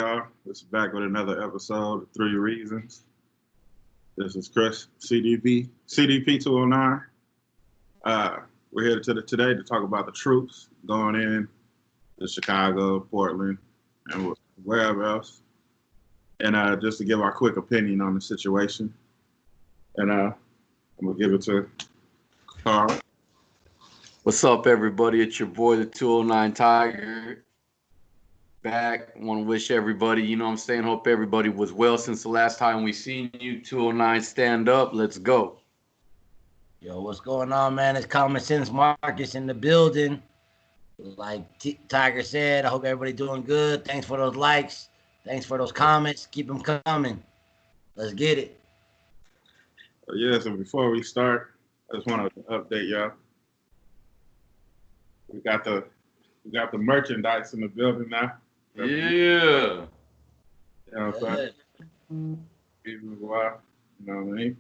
y'all? It's back with another episode of Three Reasons. This is Chris, CDP 209. We're here today to talk about the troops going in to Chicago, Portland, and wherever else. And just to give our quick opinion on the situation. And I'm going to give it to Carl. What's up, everybody? It's your boy, the 209 Tiger. Back. Want to wish everybody, you know what I'm saying? Hope everybody was well since the last time we seen you. 209, stand up. Let's go. Yo, what's going on, man? It's Common Sense Marcus in the building. Like Tiger said, I hope everybody doing good. Thanks for those likes. Thanks for those comments. Keep them coming. Let's get it. So before we start, I just want to update y'all. We got the merchandise in the building now. Yeah. You know what I'm saying? Even a while, you know what I mean?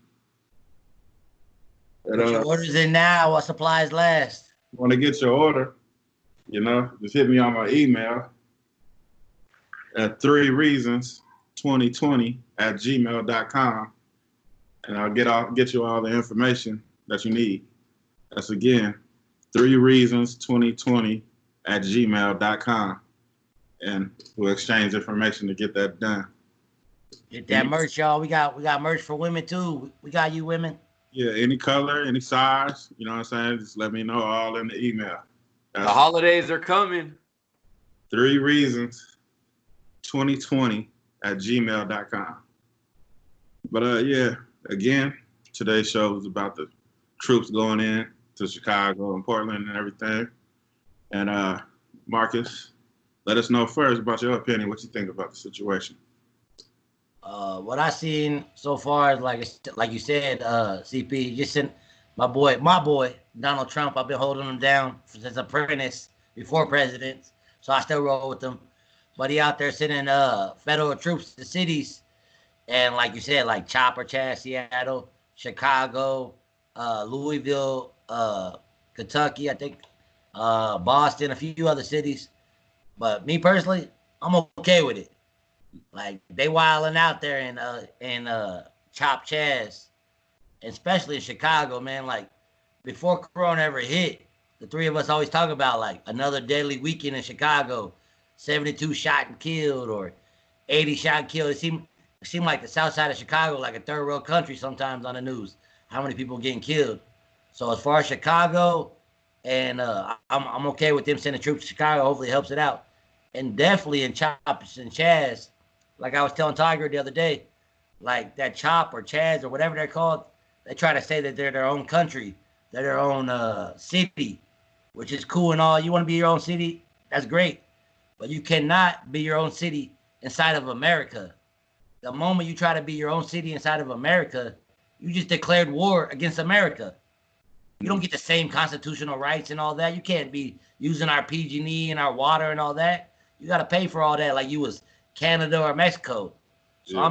Put your orders in now while supplies last. Want to get your order, just hit me on my email at 3reasons2020@gmail.com, and I'll get you all the information that you need. That's again 3reasons2020@gmail.com, and we'll exchange information to get that done. Get that merch, y'all. We got merch for women too. We got you women. Yeah, any color, any size, you know what I'm saying? Just let me know, all in the email. The holidays are coming. 3reasons2020@gmail.com. But again, today's show is about the troops going in to Chicago and Portland and everything. And Marcus, let us know first about your opinion, what you think about the situation. What I seen so far is like you said, CP, just sent my boy Donald Trump. I've been holding him down since apprentice before president, so I still roll with him. But he out there sending federal troops to cities, and like you said, like Chopper, Chad, Seattle, Chicago, Louisville, Kentucky, I think, Boston, a few other cities. But me personally, I'm okay with it. Like they wilding out there in Chop Chaz, especially in Chicago, man. Like before Corona ever hit, the three of us always talk about like another deadly weekend in Chicago, 72 shot and killed or 80 shot and killed. It seemed like the south side of Chicago, like a third world country sometimes on the news. How many people getting killed? So as far as Chicago, and I'm okay with them sending troops to Chicago. Hopefully it helps it out. And definitely in Chops and Chaz, like I was telling Tiger the other day, like that Chop or Chaz or whatever they're called, they try to say that they're their own country, they're their own city, which is cool and all. You want to be your own city, that's great. But you cannot be your own city inside of America. The moment you try to be your own city inside of America, you just declared war against America. You don't get the same constitutional rights and all that. You can't be using our PG&E and our water and all that. You got to pay for all that like you was Canada or Mexico. So yeah.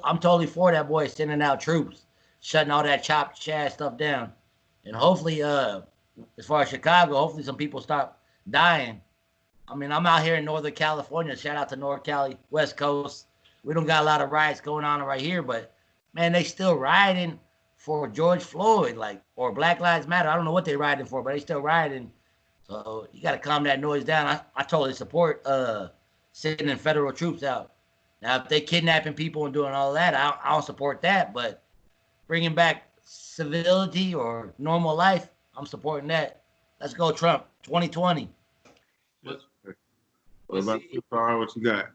I'm totally for that boy sending out troops, shutting all that Chop Chad stuff down. And hopefully, as far as Chicago, hopefully some people stop dying. I mean, I'm out here in Northern California. Shout out to North Cali, West Coast. We don't got a lot of riots going on right here, but man, they still rioting for George Floyd, or Black Lives Matter. I don't know what they're rioting for, but they still rioting. So you got to calm that noise down. I totally support sending federal troops out. Now, if they kidnapping people and doing all that, I don't support that. But bringing back civility or normal life, I'm supporting that. Let's go, Trump, 2020. What about you, Carl? What you got?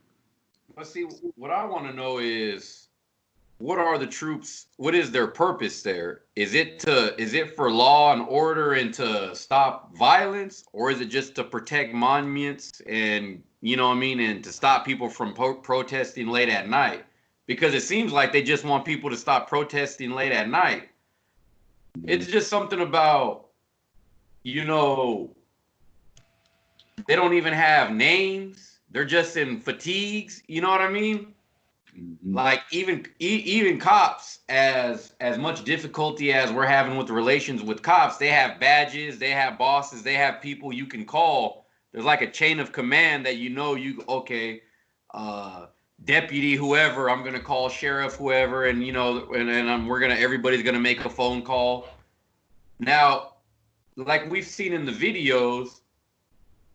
Let's see. What I want to know is, what are the troops? What is their purpose there? Is it for law and order and to stop violence, or is it just to protect monuments and and to stop people from protesting late at night? Because it seems like they just want people to stop protesting late at night. It's just something about, they don't even have names. They're just in fatigues. You know what I mean? Mm-hmm. Like even cops, as much difficulty as we're having with the relations with cops, they have badges, they have bosses, they have people you can call. There's like a chain of command that deputy whoever, I'm gonna call sheriff whoever, and everybody's gonna make a phone call. Now, like we've seen in the videos,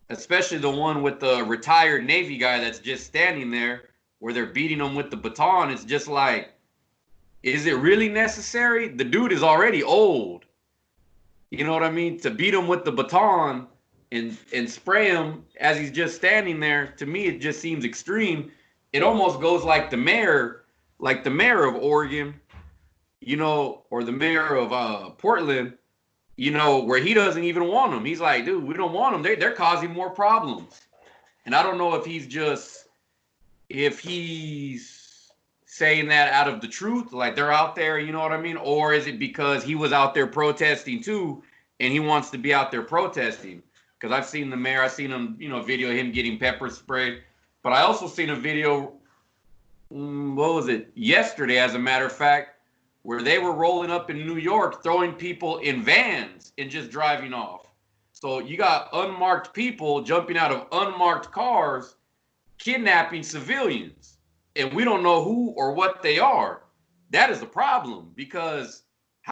especially the one with the retired Navy guy that's just standing there where they're beating him with the baton, it's just like, is it really necessary? The dude is already old. You know what I mean? To beat him with the baton and spray him as he's just standing there, to me, it just seems extreme. It almost goes like the mayor of Oregon, or the mayor of Portland, where he doesn't even want them. He's like, dude, we don't want them. They're causing more problems. And I don't know if he's saying that out of the truth, like they're out there, you know what I mean? Or is it because he was out there protesting too, and he wants to be out there protesting? Because I've seen the mayor, I've seen him, video him getting pepper sprayed. But I also seen a video, what was it, yesterday, as a matter of fact, where they were rolling up in New York, throwing people in vans and just driving off. So you got unmarked people jumping out of unmarked cars, kidnapping civilians, and we don't know who or what they are. That is a problem, because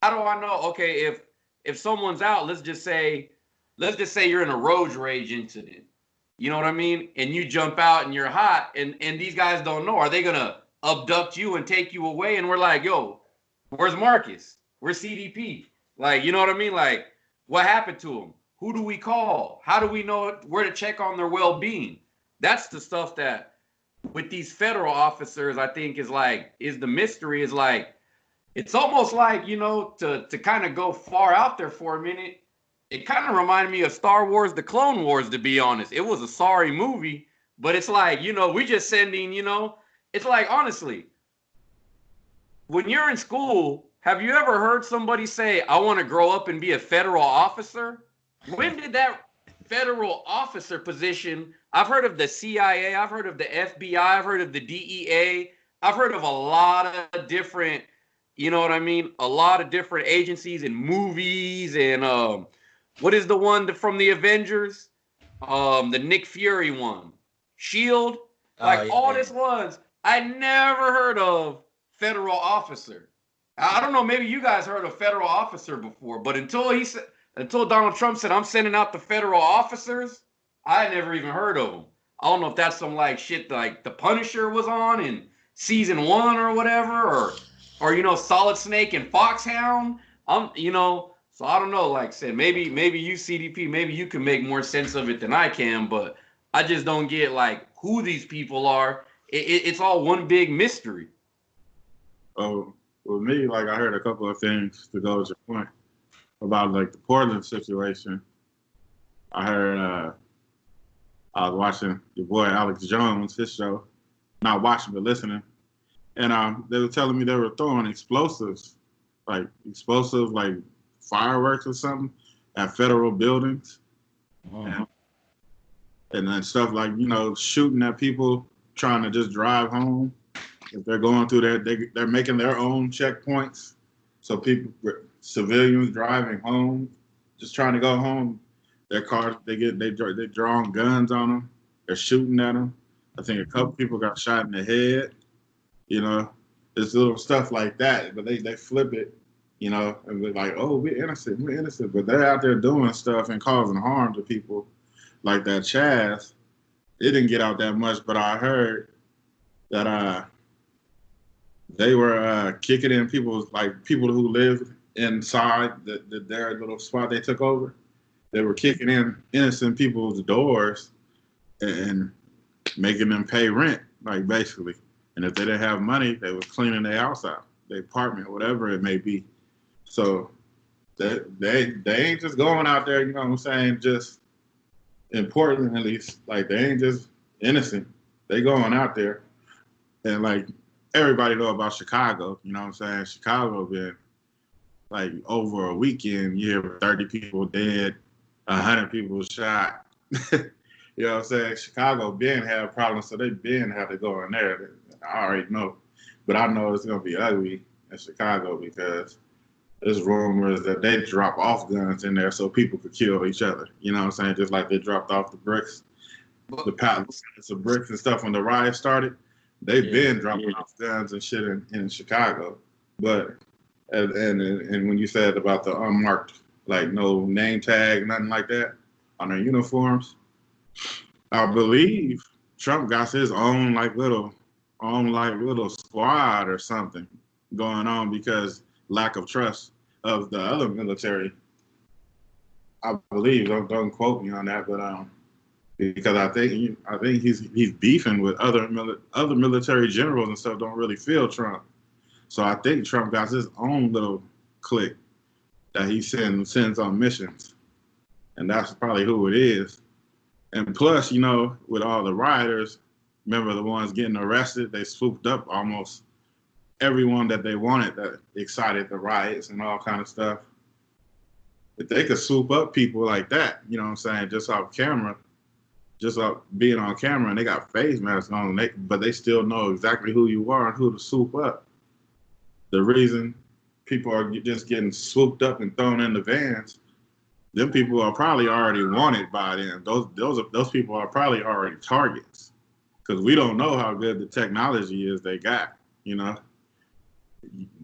how do I know? Okay, if someone's out, let's just say you're in a road rage incident. You know what I mean? And you jump out and you're hot, and these guys don't know. Are they gonna abduct you and take you away? And we're like, yo, where's Marcus? Where's CDP? Like, you know what I mean? Like, what happened to them? Who do we call? How do we know where to check on their well-being? That's the stuff that, with these federal officers, I think is the mystery. Is like, it's almost like, to kind of go far out there for a minute. It kind of reminded me of Star Wars, The Clone Wars, to be honest. It was a sorry movie, but it's like, we just sending, it's like, honestly, when you're in school, have you ever heard somebody say, I want to grow up and be a federal officer? When did that federal officer position, I've heard of the CIA, I've heard of the FBI, I've heard of the DEA, I've heard of a lot of different, a lot of different agencies and movies, and what is the one from the Avengers? The Nick Fury one. SHIELD. All this ones. I never heard of federal officer. I don't know, maybe you guys heard of federal officer before, but until Donald Trump said, I'm sending out the federal officers, I never even heard of them. I don't know if that's some shit like The Punisher was on in season 1 or whatever, or Solid Snake and Foxhound. So I don't know, like I said, maybe you, CDP, maybe you can make more sense of it than I can, but I just don't get who these people are. It's all one big mystery. Oh, with me, I heard a couple of things to go to your point about the Portland situation. I heard I was watching your boy Alex Jones, his show, not watching but listening, and they were telling me they were throwing explosives, fireworks or something at federal buildings. Oh. And then stuff shooting at people trying to just drive home. If they're going through they're making their own checkpoints. So civilians driving home, just trying to go home, their cars, they drawing guns on them. They're shooting at them. I think a couple people got shot in the head. There's little stuff like that, but they flip it. And we're like, oh, we're innocent. But they're out there doing stuff and causing harm to people. Like that Chaz, it didn't get out that much, but I heard that they were kicking in people who lived inside their little spot they took over. They were kicking in innocent people's doors and making them pay rent, basically. And if they didn't have money, they were cleaning their house out, their apartment, whatever it may be. So they ain't just going out there, you know what I'm saying, just in Portland at least, they ain't just innocent. They going out there. And everybody know about Chicago, you know what I'm saying? Chicago been over a weekend, you hear 30 people dead, 100 people shot. You know what I'm saying? Chicago been had problems, so they been had to go in there. I already know. But I know it's gonna be ugly in Chicago because there's rumors that they drop off guns in there so people could kill each other. You know what I'm saying? Just like they dropped off the bricks, the pallets of bricks and stuff when the riot started. They've been dropping off guns and shit in Chicago, but and when you said about the unmarked, like no name tag, nothing like that on their uniforms, I believe Trump got his own little squad or something going on because lack of trust of the other military. I believe, don't quote me on that, but because I think he's beefing with other military generals and stuff. Don't really feel Trump, so I think Trump got his own little clique that he sends on missions, and that's probably who it is. And plus, with all the rioters, remember the ones getting arrested? They swooped up almost everyone that they wanted that excited the riots and all kind of stuff. If they could swoop up people like that, you know what I'm saying, just off camera, just off being on camera, and they got face masks on, but they still know exactly who you are and who to swoop up. The reason people are just getting swooped up and thrown in the vans, them people are probably already wanted by them. Those people are probably already targets because we don't know how good the technology is they got.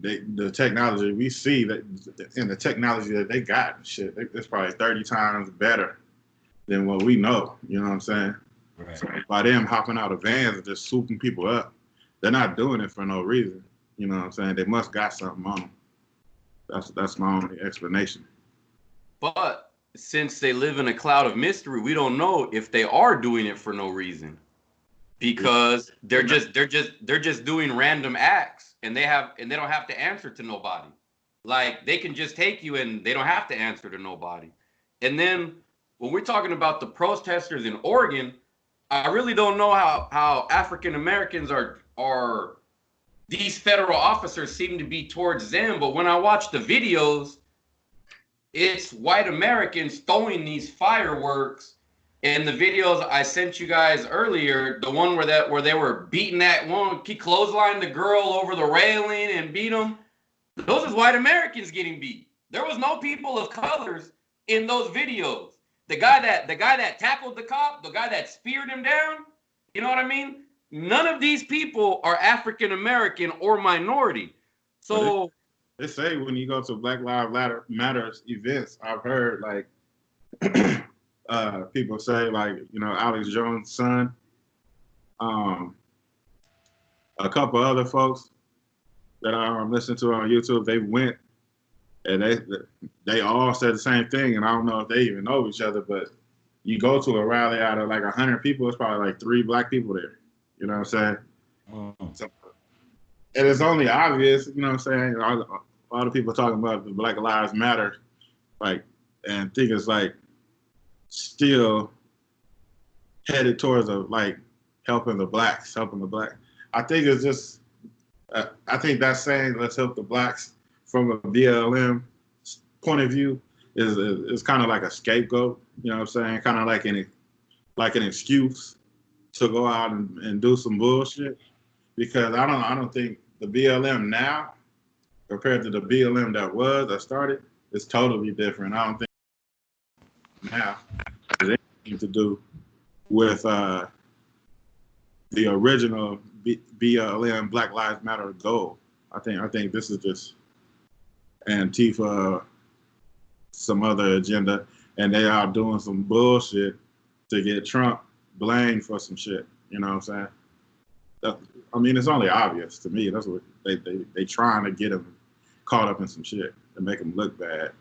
The technology we see and the technology that they got, shit, it's probably 30 times better than what we know. You know what I'm saying? Right. So by them hopping out of vans and just swooping people up, they're not doing it for no reason. You know what I'm saying? They must got something on them. That's my only explanation. But since they live in a cloud of mystery, we don't know if they are doing it for no reason, because they're just doing random acts, and they don't have to answer to nobody. Like, they can just take you and they don't have to answer to nobody. And then when we're talking about the protesters in Oregon, I really don't know how African Americans are. These federal officers seem to be towards them, but when I watch the videos, it's white Americans throwing these fireworks. And the videos I sent you guys earlier, the one where they were beating that one, he clotheslined the girl over the railing and beat him. Those is white Americans getting beat. There was no people of colors in those videos. The guy that tackled the cop, the guy that speared him down, you know what I mean? None of these people are African American or minority. So they say when you go to Black Lives Matter events, I've heard people say Alex Jones' son, a couple other folks that I listen to on YouTube, they went and they all said the same thing, and I don't know if they even know each other, but you go to a rally out of 100 people, it's probably 3 black people there. You know what I'm saying? So, and it's only obvious, you know what I'm saying? A lot of people talking about the Black Lives Matter, and think it's still headed towards helping the blacks. I think it's just, I think that saying "let's help the blacks" from a BLM point of view is kind of like a scapegoat. You know what I'm saying? Kind of like an excuse to go out and do some bullshit, because I don't think the BLM now compared to the BLM that started is totally different. I don't think now has anything to do with the original BLM Black Lives Matter goal. I think this is just Antifa, some other agenda, and they are doing some bullshit to get Trump blamed for some shit. You know what I'm saying? It's only obvious to me. That's what they trying to get him caught up in some shit to make him look bad.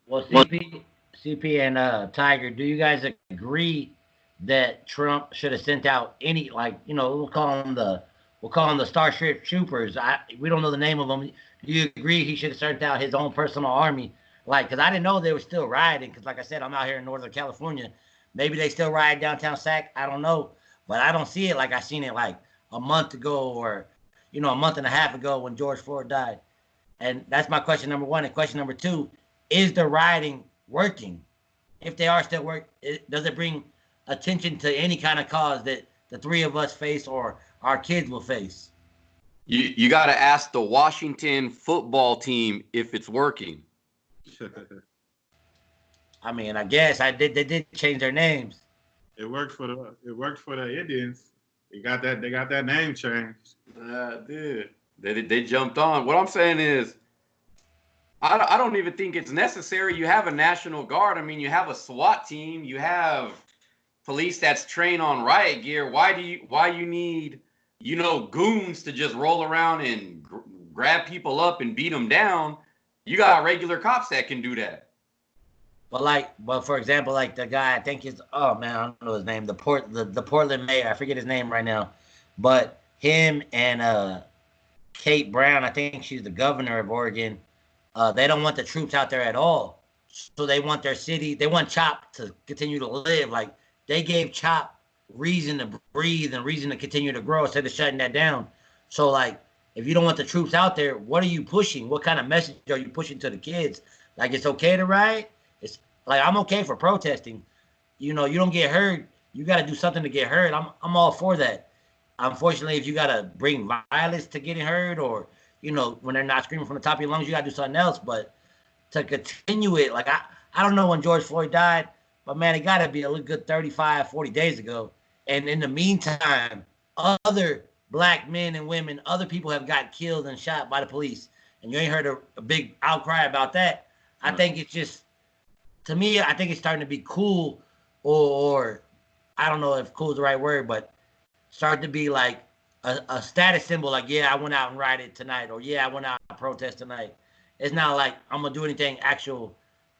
Well, CP and Tiger, do you guys agree that Trump should have sent out any, we'll call them the Starship Troopers? We don't know the name of them. Do you agree he should have sent out his own personal army? Because I didn't know they were still rioting. Because like I said, I'm out here in Northern California. Maybe they still riot downtown Sac. I don't know. But I don't see it like I seen it a month ago or, a month and a half ago when George Floyd died. And that's my question number 1. And question number 2, is the rioting working? If they are still working, does it bring attention to any kind of cause that the 3 of us face or our kids will face? You got to ask the Washington football team if it's working. I guess they did change their names. It worked for the Indians. They got that name changed. Dude, they jumped on. What I'm saying is, I don't even think it's necessary. You have a National Guard. I mean, you have a SWAT team. You have police that's trained on riot gear. Why you need, goons to just roll around and grab people up and beat them down? You got regular cops that can do that. But for example, like the guy, I think oh man, I don't know his name. The Portland mayor, I forget his name right now, but him and Kate Brown, I think she's the governor of Oregon. They don't want the troops out there at all. So they want their city, they want CHOP to continue to live. Like they gave CHOP reason to breathe and reason to continue to grow instead of shutting that down. So like, if you don't want the troops out there, what are you pushing? What kind of message are you pushing to the kids? Like it's okay to riot. It's like I'm okay for protesting. You don't get hurt. You got to do something to get hurt. I'm all for that. Unfortunately, if you got to bring violence to getting hurt, or when they're not screaming from the top of your lungs, you got to do something else. But to continue it, like I don't know when George Floyd died, but man, it got to be a good 35, 40 days ago. And in the meantime, other black men and women, other people have got killed and shot by the police, and you ain't heard a big outcry about that. I think it's just, to me, I think it's starting to be cool, or I don't know if cool is the right word, but start to be like a status symbol. Like, yeah, I went out and rioted tonight, or yeah, I went out and protest tonight. It's not like I'm gonna do anything actual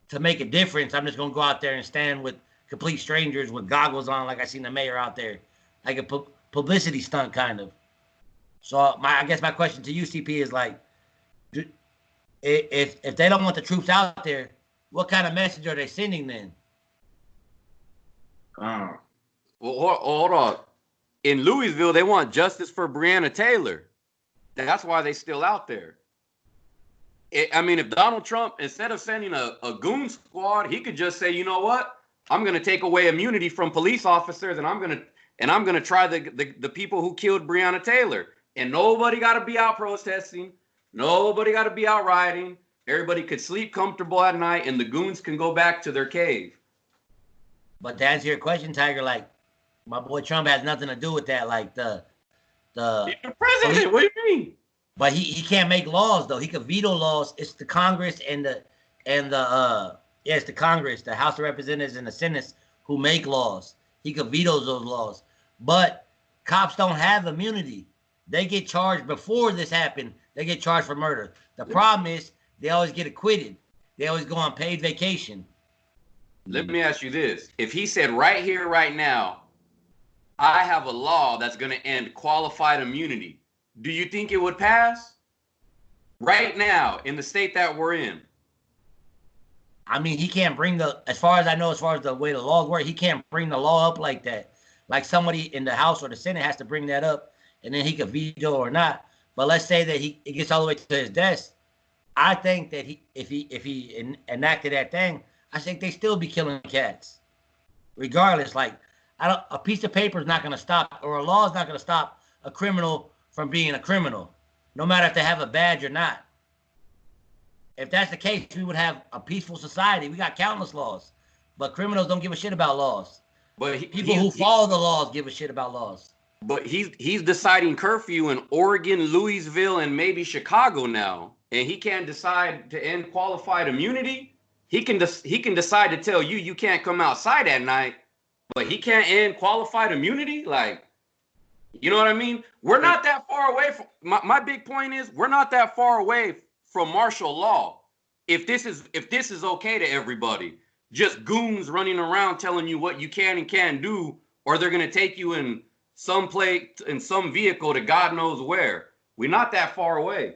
to make a difference. I'm just gonna go out there and stand with complete strangers with goggles on, like I seen the mayor out there, like a publicity stunt kind of. So I guess my question to you, CP, is like, if they don't want the troops out there, what kind of message are they sending then? Well, hold on. In Louisville, they want justice for Breonna Taylor. That's why they still out there. If Donald Trump, instead of sending a goon squad, he could just say, you know what? I'm going to take away immunity from police officers, and I'm going to try the people who killed Breonna Taylor. And nobody got to be out protesting. Nobody got to be out rioting. Everybody could sleep comfortable at night, and the goons can go back to their cave. But to answer your question, Tiger, like, my boy Trump has nothing to do with that. Like the president. What do you mean? But he can't make laws though. He could veto laws. It's the Congress it's the Congress, the House of Representatives and the Senate who make laws. He could veto those laws. But cops don't have immunity. They get charged before this happened. They get charged for murder. The problem is they always get acquitted. They always go on paid vacation. Let me ask you this. If he said right here, right now, I have a law that's going to end qualified immunity, do you think it would pass? Right now, in the state that we're in. I mean, he can't bring as far as I know, as far as the way the laws work, he can't bring the law up like that. Like somebody in the House or the Senate has to bring that up, and then he could veto or not. But let's say that it gets all the way to his desk. I think that if he enacted that thing, I think they still be killing cats, regardless. Like, a piece of paper is not going to stop, or a law is not going to stop a criminal from being a criminal, no matter if they have a badge or not. If that's the case, we would have a peaceful society. We got countless laws, but criminals don't give a shit about laws. But people who follow the laws give a shit about laws. But he's deciding curfew in Oregon, Louisville, and maybe Chicago now, and he can't decide to end qualified immunity. He can decide to tell you can't come outside at night, but he can't end qualified immunity. Like, you know what I mean? We're not that far away from my big point is we're not that far away from martial law. If this is okay to everybody, just goons running around telling you what you can and can't do, or they're gonna take you in some vehicle to God knows where. We're not that far away.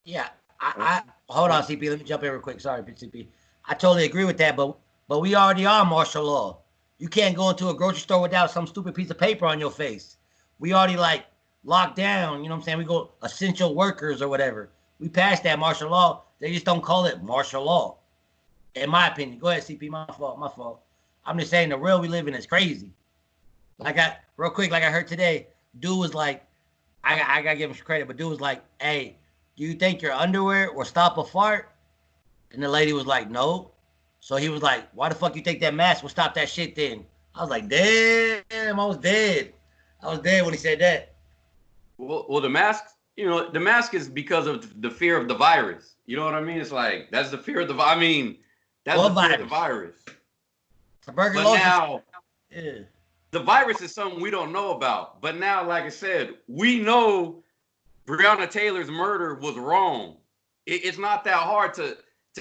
Yeah, I hold on, CP. Let me jump in real quick. Sorry, CP. I totally agree with that, but we already are martial law. You can't go into a grocery store without some stupid piece of paper on your face. We already like locked down. You know what I'm saying? We go essential workers or whatever. We passed that martial law. They just don't call it martial law, in my opinion. Go ahead, CP. My fault. I'm just saying the world we live in is crazy. Real quick, like I heard today, dude was like, I gotta give him some credit, but dude was like, hey, do you think your underwear will stop a fart? And the lady was like, no. So he was like, why the fuck you think that mask will stop that shit then? I was like, damn, I was dead. I was dead when he said that. Well, the mask, the mask is because of the fear of the virus. You know what I mean? It's like that's the fear of the. I mean, that's What the fear of the virus? virus. But Tuberculosis. now Yeah. the virus is something we don't know about. But now, like I said, we know Breonna Taylor's murder was wrong. It's not that hard to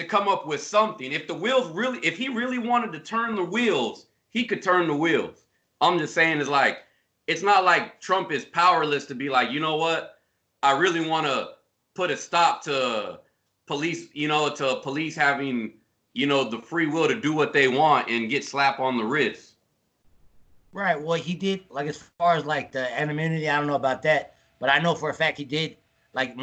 come up with something. If he really wanted to turn the wheels, he could turn the wheels. I'm just saying, it's not like Trump is powerless to be like, you know what? I really want to put a stop to police, to police having, the free will to do what they want and get slapped on the wrist. Right. Well, he did, like, as far as like the anonymity, I don't know about that, but I know for a fact he did. Like,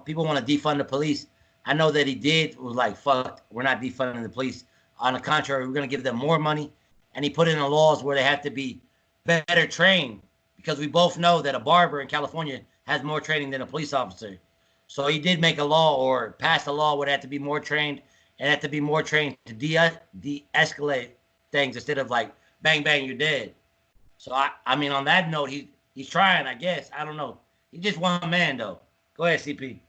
people want to defund the police. I know that he did was like, fuck, we're not defunding the police. On the contrary, we're going to give them more money. And he put in the laws where they have to be better trained, because we both know that a barber in California has more training than a police officer. So he did make a law or pass a law where they have to be more trained and have to be more trained to de-escalate things instead of like, bang, bang, you're dead. So, I mean, on that note, he's trying, I guess. I don't know. He's just one man, though. Go ahead, CP.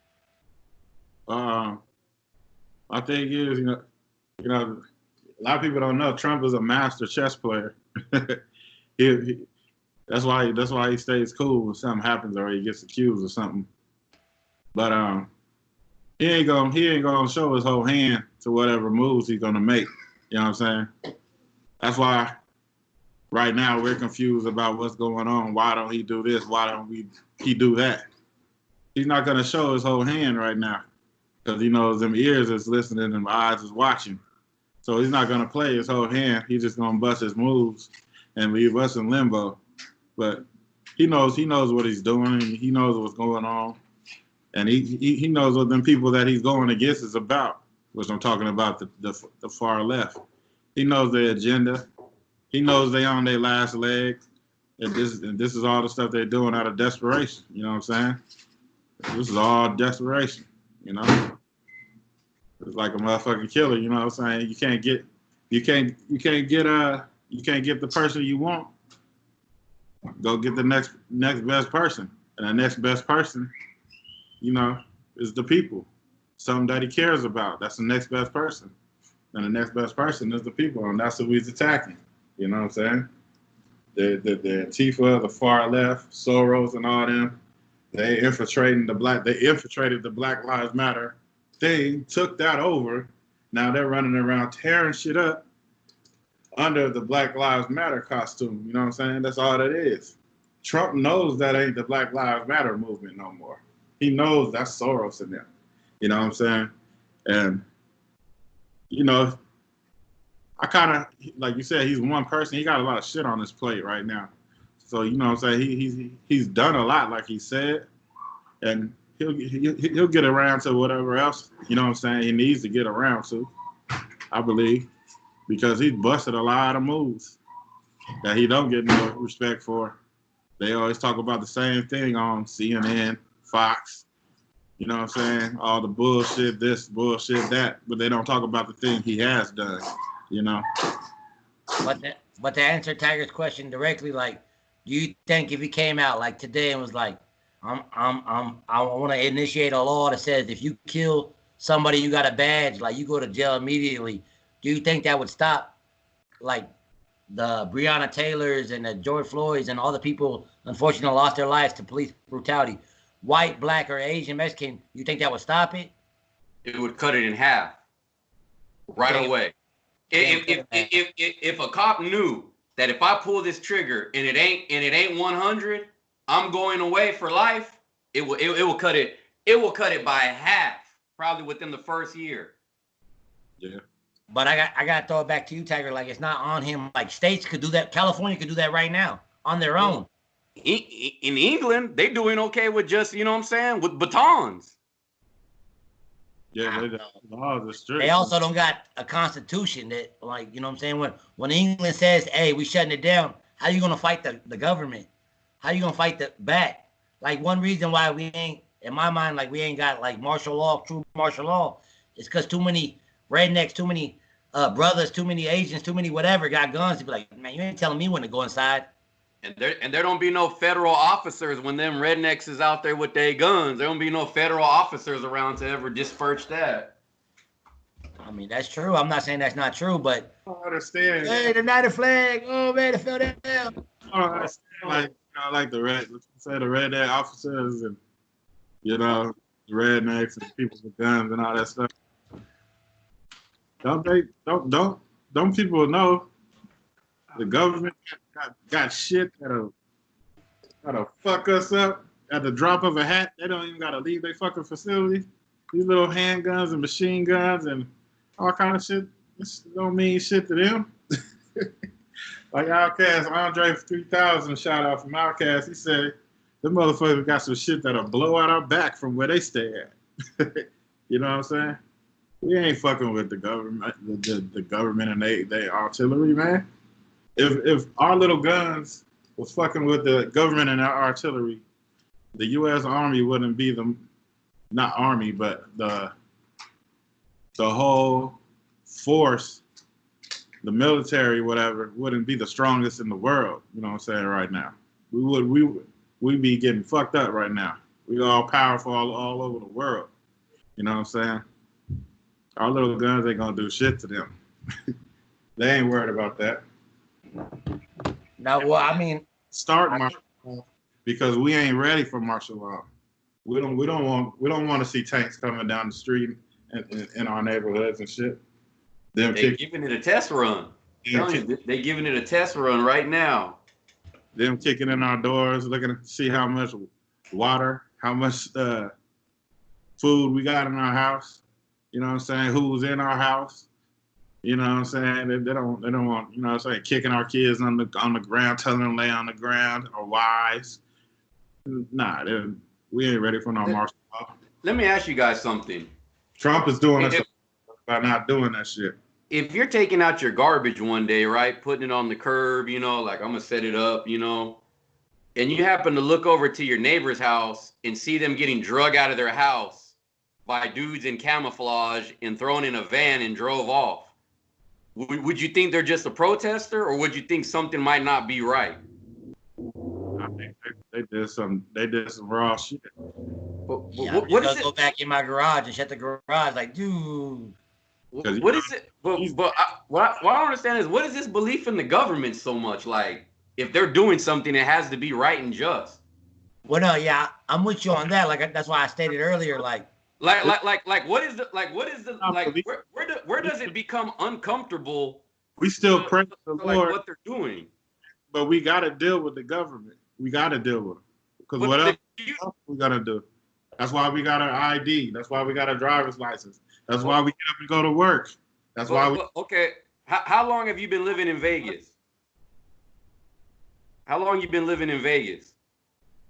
My thing is, a lot of people don't know Trump is a master chess player. That's why he stays cool when something happens or he gets accused or something. But he ain't gonna show his whole hand to whatever moves he's gonna make. You know what I'm saying? That's why right now we're confused about what's going on. Why don't he do this? Why don't he do that? He's not gonna show his whole hand right now because he knows them ears is listening and them eyes is watching. So he's not gonna play his whole hand. He's just gonna bust his moves and leave us in limbo. But he knows what he's doing. He knows what's going on, and he knows what them people that he's going against is about. Which I'm talking about the far left. He knows their agenda. He knows they on their last leg. And this is all the stuff they're doing out of desperation. You know what I'm saying? This is all desperation. It's like a motherfucking killer. You know what I'm saying? You can't get the person you want. Go get the next best person, and the next best person, is the people. Something that he cares about. That's the next best person, and the next best person is the people, and that's who he's attacking. You know what I'm saying? The Antifa, the far left, Soros, and all them. They infiltrated the Black Lives Matter thing, took that over. Now they're running around tearing shit up under the Black Lives Matter costume. You know what I'm saying? That's all that is. Trump knows that ain't the Black Lives Matter movement no more. He knows that's Soros in there. You know what I'm saying? And, I kind of, like you said, he's one person. He got a lot of shit on his plate right now. So, you know what I'm saying? He's done a lot, like he said. And he'll get around to whatever else, you know what I'm saying, he needs to get around to, I believe. Because he's busted a lot of moves that he don't get no respect for. They always talk about the same thing on CNN, Fox, you know what I'm saying? All the bullshit, this, bullshit, that, but they don't talk about the thing he has done, But to answer Tiger's question directly, like, do you think if he came out like today and was like, I want to initiate a law that says if you kill somebody, you got a badge, like you go to jail immediately. Do you think that would stop, like, the Breonna Taylors and the George Floyds and all the people, unfortunately, lost their lives to police brutality? White, black, or Asian, Mexican, you think that would stop it? It would cut it in half right away. If a cop knew that if I pull this trigger and it ain't 100, I'm going away for life, it will cut it. It will cut it by half, probably within the first year. Yeah. But I got to throw it back to you, Tiger. Like, it's not on him. Like, states could do that. California could do that right now on their own. In England, they doing okay with just, you know what I'm saying, with batons. Yeah, the laws are strict. They also don't got a constitution that, like, you know what I'm saying? When England says, hey, we shutting it down, how you going to fight the government? How you going to fight the back? Like, one reason why we ain't, in my mind, like, we ain't got, like, martial law, true martial law, is because too many rednecks, too many brothers, too many Asians, too many whatever got guns to be like, man, you ain't telling me when to go inside. And there don't be no federal officers when them rednecks is out there with their guns. There don't be no federal officers around to ever disperse that. I mean, that's true. I'm not saying that's not true, but I don't understand. hey, the United flag. Oh man, it fell down. I don't understand. Like, like the redneck officers and the rednecks and people with guns and all that stuff. Don't people know the government got shit that'll fuck us up at the drop of a hat? They don't even gotta leave their fucking facility. These little handguns and machine guns and all kind of shit. This don't mean shit to them. Like Outkast, Andre 3000 shout out from Outkast. He said, "The motherfuckers got some shit that'll blow out our back from where they stay at." You know what I'm saying? We ain't fucking with the government, the government and they artillery, man. If our little guns was fucking with the government and our artillery, the U.S. Army wouldn't be not army, but the whole force, the military, whatever, wouldn't be the strongest in the world. You know what I'm saying? Right now, we'd be getting fucked up right now. We all powerful all over the world. You know what I'm saying? Our little guns ain't gonna do shit to them. They ain't worried about that. Now, well, I mean, Start martial law because we ain't ready for martial law. We don't want to see tanks coming down the street in our neighborhoods and shit. They're giving it a test run. They're giving it a test run right now. Them kicking in our doors, looking to see how much water, how much food we got in our house. You know what I'm saying? Who's in our house? You know what I'm saying? They don't want, you know what I'm saying, kicking our kids on the ground, telling them to lay on the ground, or wives. Nah, we ain't ready for no martial law. Let me ask you guys something. Trump is doing us by not doing that shit. If you're taking out your garbage one day, right, putting it on the curb, like I'm gonna set it up, and you happen to look over to your neighbor's house and see them getting drug out of their house by dudes in camouflage and thrown in a van and drove off, would you think they're just a protester, or would you think something might not be right? I think they did some raw shit. yeah, what is it? Go back in my garage and shut the garage, like, dude. What is it? But what I don't understand is, what is this belief in the government so much? Like, if they're doing something, it has to be right and just. Well, no, yeah, I'm with you on that. Like, that's why I stated earlier, where does it become uncomfortable? We still pray to the Lord, what they're doing, but we got to deal with the government. We got to deal with them, because what else we got to do? That's why we got our ID. That's why we got our driver's license. That's why we get up and go to work. That's why we. Okay, how long have you been living in Vegas? How long you been living in Vegas?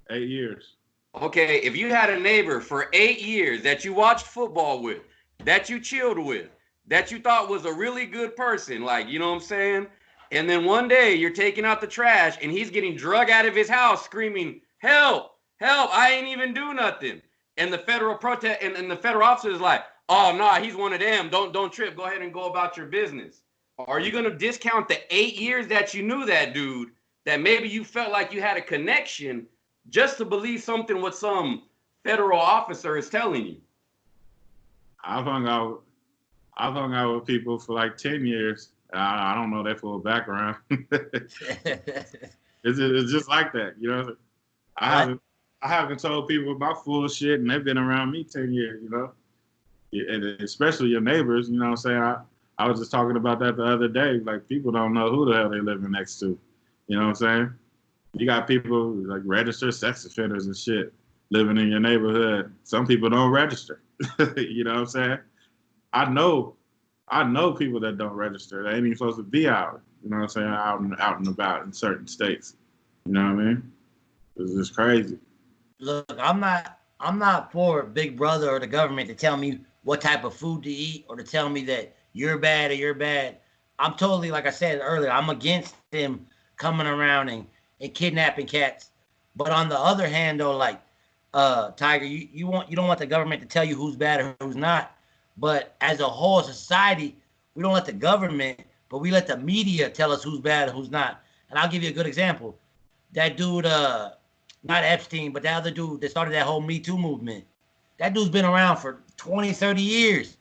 8 years. Okay, if you had a neighbor for 8 years that you watched football with, that you chilled with, that you thought was a really good person, like, you know what I'm saying? And then one day you're taking out the trash and he's getting drug out of his house screaming, "Help, help, I ain't even do nothing." And the federal protest and the federal officer is like, "Oh, nah, he's one of them. Don't trip. Go ahead and go about your business." Are you going to discount the 8 years that you knew that dude, that maybe you felt like you had a connection, just to believe something what some federal officer is telling you? I've hung out with people for like 10 years. I don't know their full background. It's just like that, I haven't told people about full shit, and they've been around me 10 years, and especially your neighbors. You know what I'm saying? I was just talking about that the other day. Like, people don't know who the hell they living next to. You know what I'm saying? You got people like registered sex offenders and shit living in your neighborhood. Some people don't register. You know what I'm saying? I know people that don't register. They ain't even supposed to be out. You know what I'm saying? Out and about in certain states. You know what I mean? It's just crazy. Look, I'm not for Big Brother or the government to tell me what type of food to eat, or to tell me that you're bad or you're bad. I'm totally, like I said earlier, I'm against them coming around and kidnapping cats. But on the other hand, though, like, Tiger, you don't want the government to tell you who's bad or who's not. But as a whole society, we don't let the government, but we let the media tell us who's bad and who's not. And I'll give you a good example. that dude, not Epstein, but that other dude that started that whole Me Too movement. That dude's been around for 20, 30 years.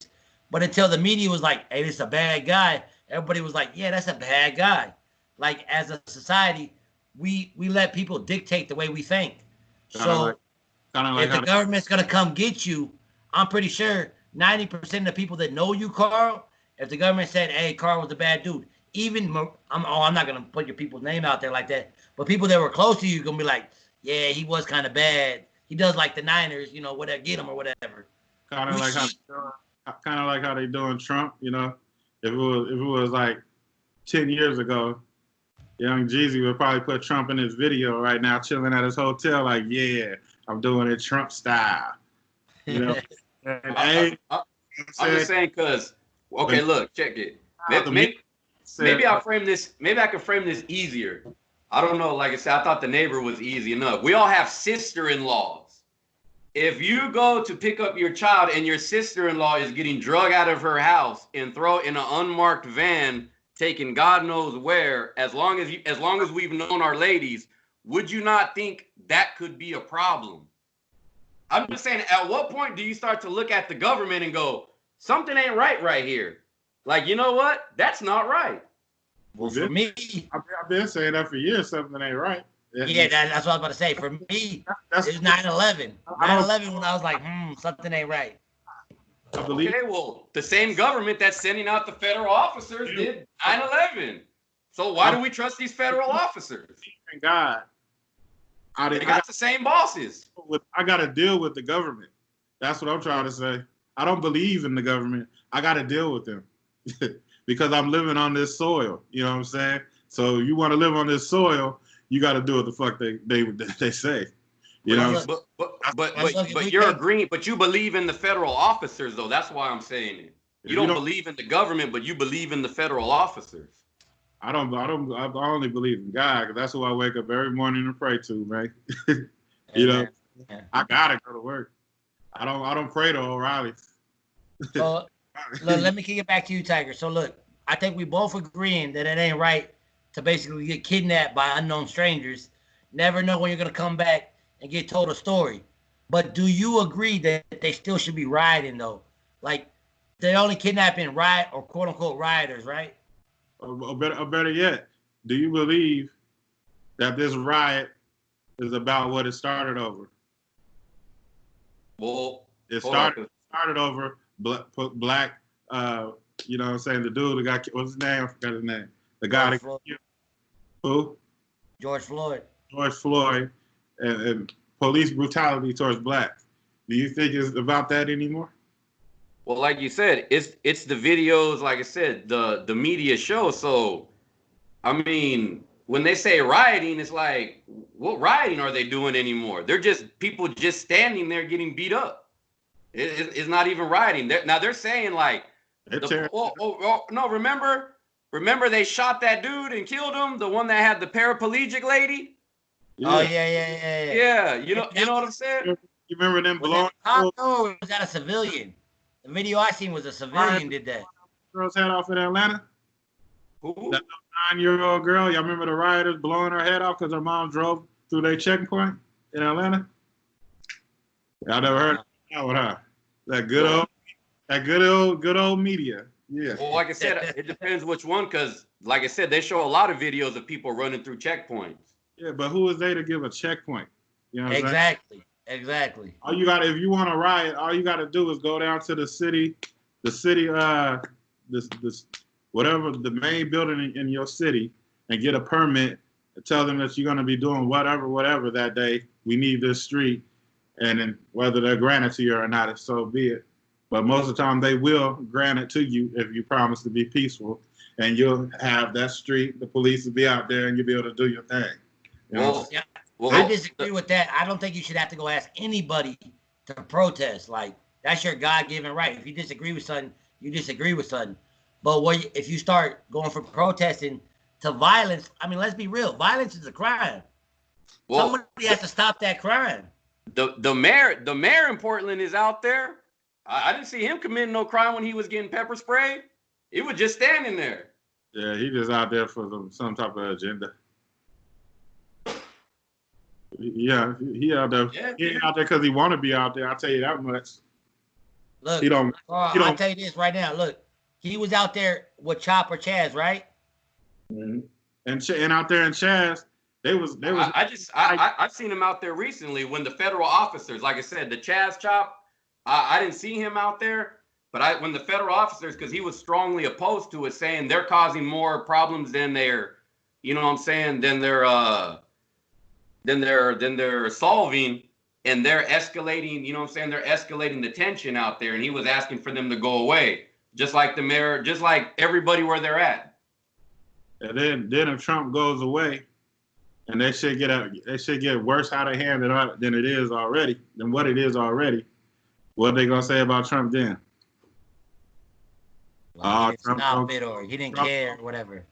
But until the media was like, hey, this is a bad guy, everybody was like, yeah, that's a bad guy. Like, as a society, we let people dictate the way we think. So if the government's going to come get you, I'm pretty sure 90% of the people that know you, Carl, if the government said, hey, Carl was a bad dude, even, I'm not going to put your people's name out there like that, but people that were close to you going to be like, yeah, he was kind of bad. He does like the Niners, you know, whatever, get him or whatever. Kind of like how they doing Trump, you know. If it was like 10 years ago, Young Jeezy would probably put Trump in his video right now, chilling at his hotel, like, yeah, I'm doing it Trump style. You know, I'm just saying because okay, look, check it. Maybe I'll frame this. Maybe I can frame this easier. I don't know. Like I said, I thought the neighbor was easy enough. We all have sister-in-laws. If you go to pick up your child and your sister-in-law is getting drug out of her house and throw in an unmarked van, taken God knows where, as long as we've known our ladies, would you not think that could be a problem? I'm just saying, at what point do you start to look at the government and go, something ain't right here? Like, you know what? That's not right. Well, for me, I've been saying that for years. Something ain't right. Yeah, that's what I was about to say. For me, it's 9/11. 9/11 when I was like, something ain't right. Okay, well, the same government that's sending out the federal officers did 9/11. So why do we trust these federal officers? Thank God. They got the same bosses. I got to deal with the government. That's what I'm trying to say. I don't believe in the government. I got to deal with them because I'm living on this soil. You know what I'm saying? So you want to live on this soil, you got to do what the fuck they say. You know? But you're agreeing. But you believe in the federal officers, though. That's why I'm saying it. You don't believe in the government, but you believe in the federal officers. I only believe in God because that's who I wake up every morning and pray to, man. You know, I gotta go to work. I don't pray to O'Reilly. So look, let me kick it back to you, Tiger. So look, I think we both agreeing that it ain't right to basically get kidnapped by unknown strangers. Never know when you're gonna come back and get told a story. But do you agree that they still should be rioting though? Like they're only kidnapping riot or quote unquote rioters, right? Or better yet, do you believe that this riot is about what it started over? Well, it started over black. You know what I'm saying? The dude that got, what's his name? I forgot his name. The guy that got killed. Who? George Floyd. George Floyd and police brutality towards blacks. Do you think it's about that anymore? Well, like you said, it's the videos, like I said, the media show. So, I mean, when they say rioting, it's like, what rioting are they doing anymore? They're just people just standing there getting beat up. It's not even rioting. They're saying like, no, remember they shot that dude and killed him, the one that had the paraplegic lady. Yeah. Oh yeah. Yeah, you know what I'm saying? You remember them blowing? No, was that a civilian? The video I seen was a civilian did that. Girl's head off in Atlanta. Who? That 9-year-old girl. Y'all remember the rioters blowing her head off because her mom drove through their checkpoint in Atlanta? Y'all never heard that one, huh? That good old media. Yeah. Well, like I said, it depends which one, because like I said, they show a lot of videos of people running through checkpoints. Yeah, but who is they to give a checkpoint? You know what I'm saying? Exactly. All you got, if you want to riot, all you got to do is go down to the city, whatever the main building in your city, and get a permit. And tell them that you're going to be doing whatever that day. We need this street, and then whether they're granted to you or not, so be it. But most of the time, they will grant it to you if you promise to be peaceful, and you'll have that street. The police will be out there, and you'll be able to do your thing. You know? Well, I disagree with that. I don't think you should have to go ask anybody to protest. Like, that's your God-given right. If you disagree with something, you disagree with something. But if you start going from protesting to violence, I mean, let's be real. Violence is a crime. Well, somebody has to stop that crime. The mayor in Portland is out there. I didn't see him committing no crime when he was getting pepper sprayed. He was just standing there. Yeah, he just out there for some type of agenda. Yeah, he out there. Yeah. He ain't out there because he want to be out there. I'll tell you that much. Look, He don't. He I'll don't. tell you this right now. Look, he was out there with Chopper Chaz, right? And out there in Chaz, I've seen him out there recently when the federal officers, like I said, the Chaz Chop, I didn't see him out there, but when the federal officers, because he was strongly opposed to it, saying they're causing more problems than they're, you know what I'm saying, than they're solving, and they're escalating, you know what I'm saying, they're escalating the tension out there, and he was asking for them to go away, just like the mayor, just like everybody where they're at. And then if Trump goes away, and they should get worse out of hand than it is already, than what it is already. What are they gonna say about Trump then? Like he didn't care, or whatever.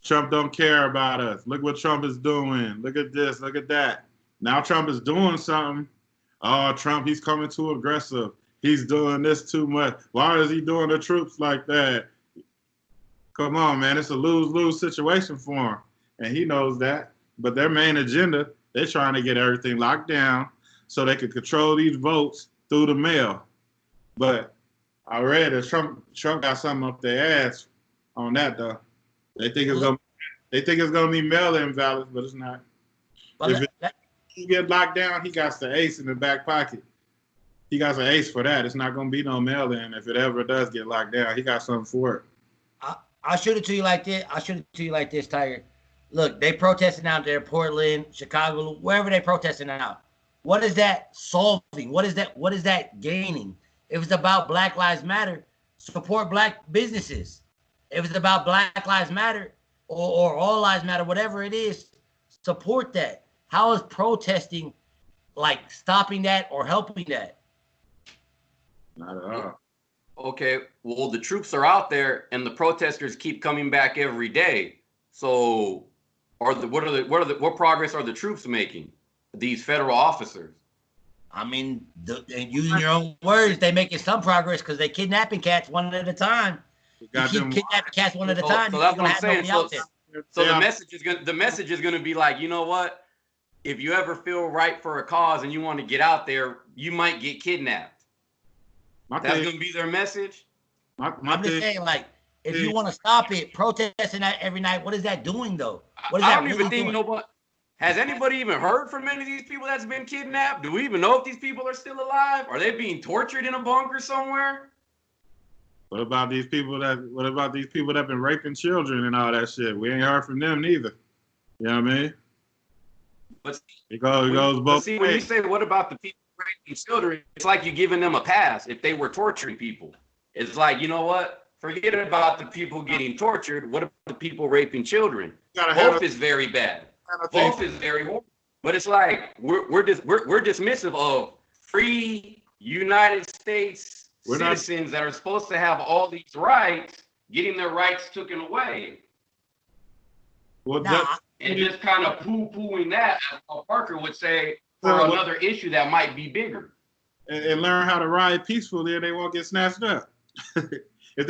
Trump don't care about us. Look what Trump is doing. Look at this. Look at that. Now Trump is doing something. Oh, Trump, he's coming too aggressive. He's doing this too much. Why is he doing the troops like that? Come on, man. It's a lose-lose situation for him. And he knows that. But their main agenda, they're trying to get everything locked down so they can control these votes through the mail. But I read that Trump got something up their ass on that, though. They think it's gonna be mail-in ballots, but it's not. If he get locked down, he got the ace in the back pocket. He got an ace for that. It's not gonna be no mail-in if it ever does get locked down. He got something for it. I'll shoot it to you like this. Tiger. Look, they protesting out there, Portland, Chicago, wherever they protesting out. What is that solving? What is that gaining? If it's about Black Lives Matter, support Black businesses. If it's about Black Lives Matter or All Lives Matter, whatever it is, support that. How is protesting like stopping that or helping that? Not at all. Okay, well, the troops are out there and the protesters keep coming back every day. So what progress are the troops making? These federal officers. I mean, and using your own words, they making some progress because they kidnapping cats one at a time. You keep kidnapping cats one at a time. So that's what I'm saying. So the message is gonna be like, you know what? If you ever feel right for a cause and you want to get out there, you might get kidnapped. That's gonna be their message. I'm just saying, like, if you want to stop it, protesting that every night, what is that doing though? What is I that don't really even think doing? nobody has anybody even heard from any of these people that's been kidnapped. Do we even know if these people are still alive? Are they being tortured in a bunker somewhere? What about these people that been raping children and all that shit? We ain't heard from them neither. You know what I mean? But it goes both ways. When you say what about the people raping children, it's like you're giving them a pass if they were torturing people. It's like, you know what? Forget about the people getting tortured. What about the people raping children? Both is very bad. Both is very horrible. But it's like we're dismissive of free United States citizens that are supposed to have all these rights, getting their rights taken away. Well, and just kind of poo-pooing that, as Paul Parker would say, for another issue that might be bigger. And learn how to ride peacefully, and they won't get snatched up. If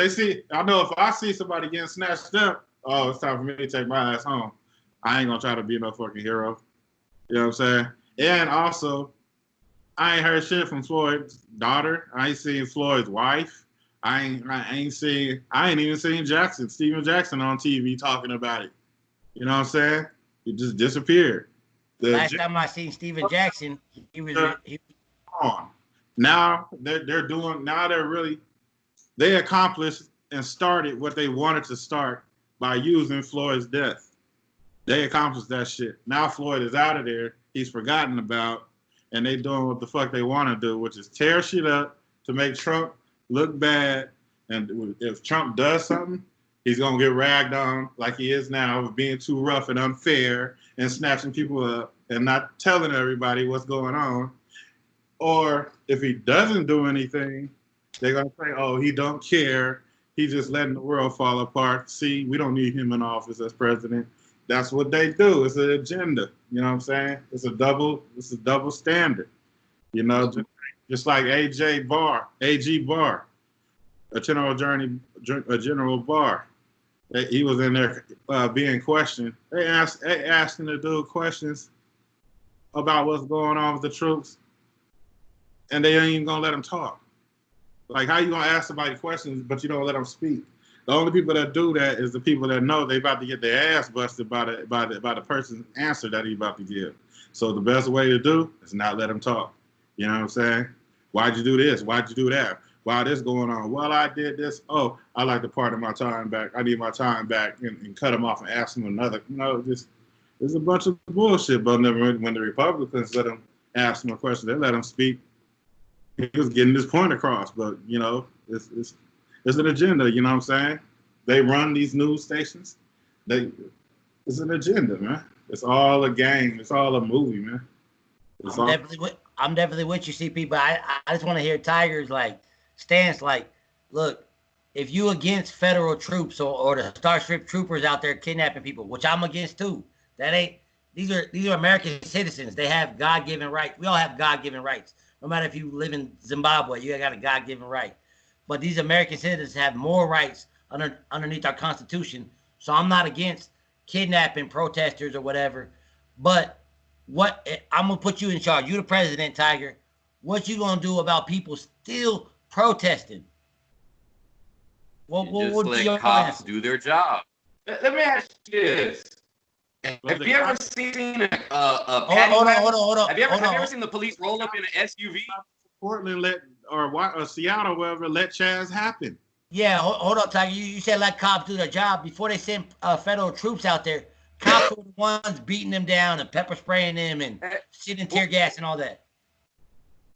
I see somebody getting snatched up, oh, it's time for me to take my ass home. I ain't gonna try to be no fucking hero. You know what I'm saying? And also, I ain't heard shit from Floyd's daughter. I ain't seen Floyd's wife. I ain't even seen Steven Jackson on TV talking about it. You know what I'm saying? He just disappeared. Last time I seen Steven Jackson, he was on. Now they accomplished and started what they wanted to start by using Floyd's death. They accomplished that shit. Now Floyd is out of there. He's forgotten about, and they doing what the fuck they want to do, which is tear shit up to make Trump look bad. And if Trump does something, he's gonna get ragged on like he is now of being too rough and unfair and snatching people up and not telling everybody what's going on. Or if he doesn't do anything, they're gonna say, "Oh, he don't care. He's just letting the world fall apart. See, we don't need him in office as president." That's what they do. It's an agenda. You know what I'm saying? It's a double standard. You know, just like AG Barr, a General Barr. He was in there being questioned. They asking the dude questions. about what's going on with the troops, and they ain't even gonna let them talk. Like, how you gonna ask somebody questions, but you don't let them speak? The only people that do that is the people that know they about to get their ass busted by the person's answer that he about to give. So the best way to do is not let them talk. You know what I'm saying? Why'd you do this? Why'd you do that? Why this going on? Well, I did this. Oh, I like to part of my time back. I need my time back, and cut them off and ask them another. You know, just there's a bunch of bullshit. But when the Republicans let them ask them a question, they let them speak. He was getting his point across, but you know, it's an agenda. You know what I'm saying? They run these news stations. It's an agenda, man. It's all a game. It's all a movie, man. I'm definitely with you, CP. But I just want to hear Tiger's stance. Like, look, if you against federal troops or the Starship Troopers out there kidnapping people, which I'm against too, these are American citizens. They have God-given rights. We all have God-given rights. No matter if you live in Zimbabwe, you got a God-given right. But these American citizens have more rights underneath our Constitution. So I'm not against kidnapping protesters or whatever. But I'm gonna put you in charge. You the president, Tiger. What you gonna do about people still protesting? What would your cops answer? Do their job? Let me ask you this. Have you ever seen a hold on. Have you ever seen the police roll up in an SUV? Portland or Seattle, wherever, let Chaz happen. Yeah, hold on, Tiger. You said let cops do their job. Before they send federal troops out there, cops were the ones beating them down and pepper spraying them and shooting tear gas and all that.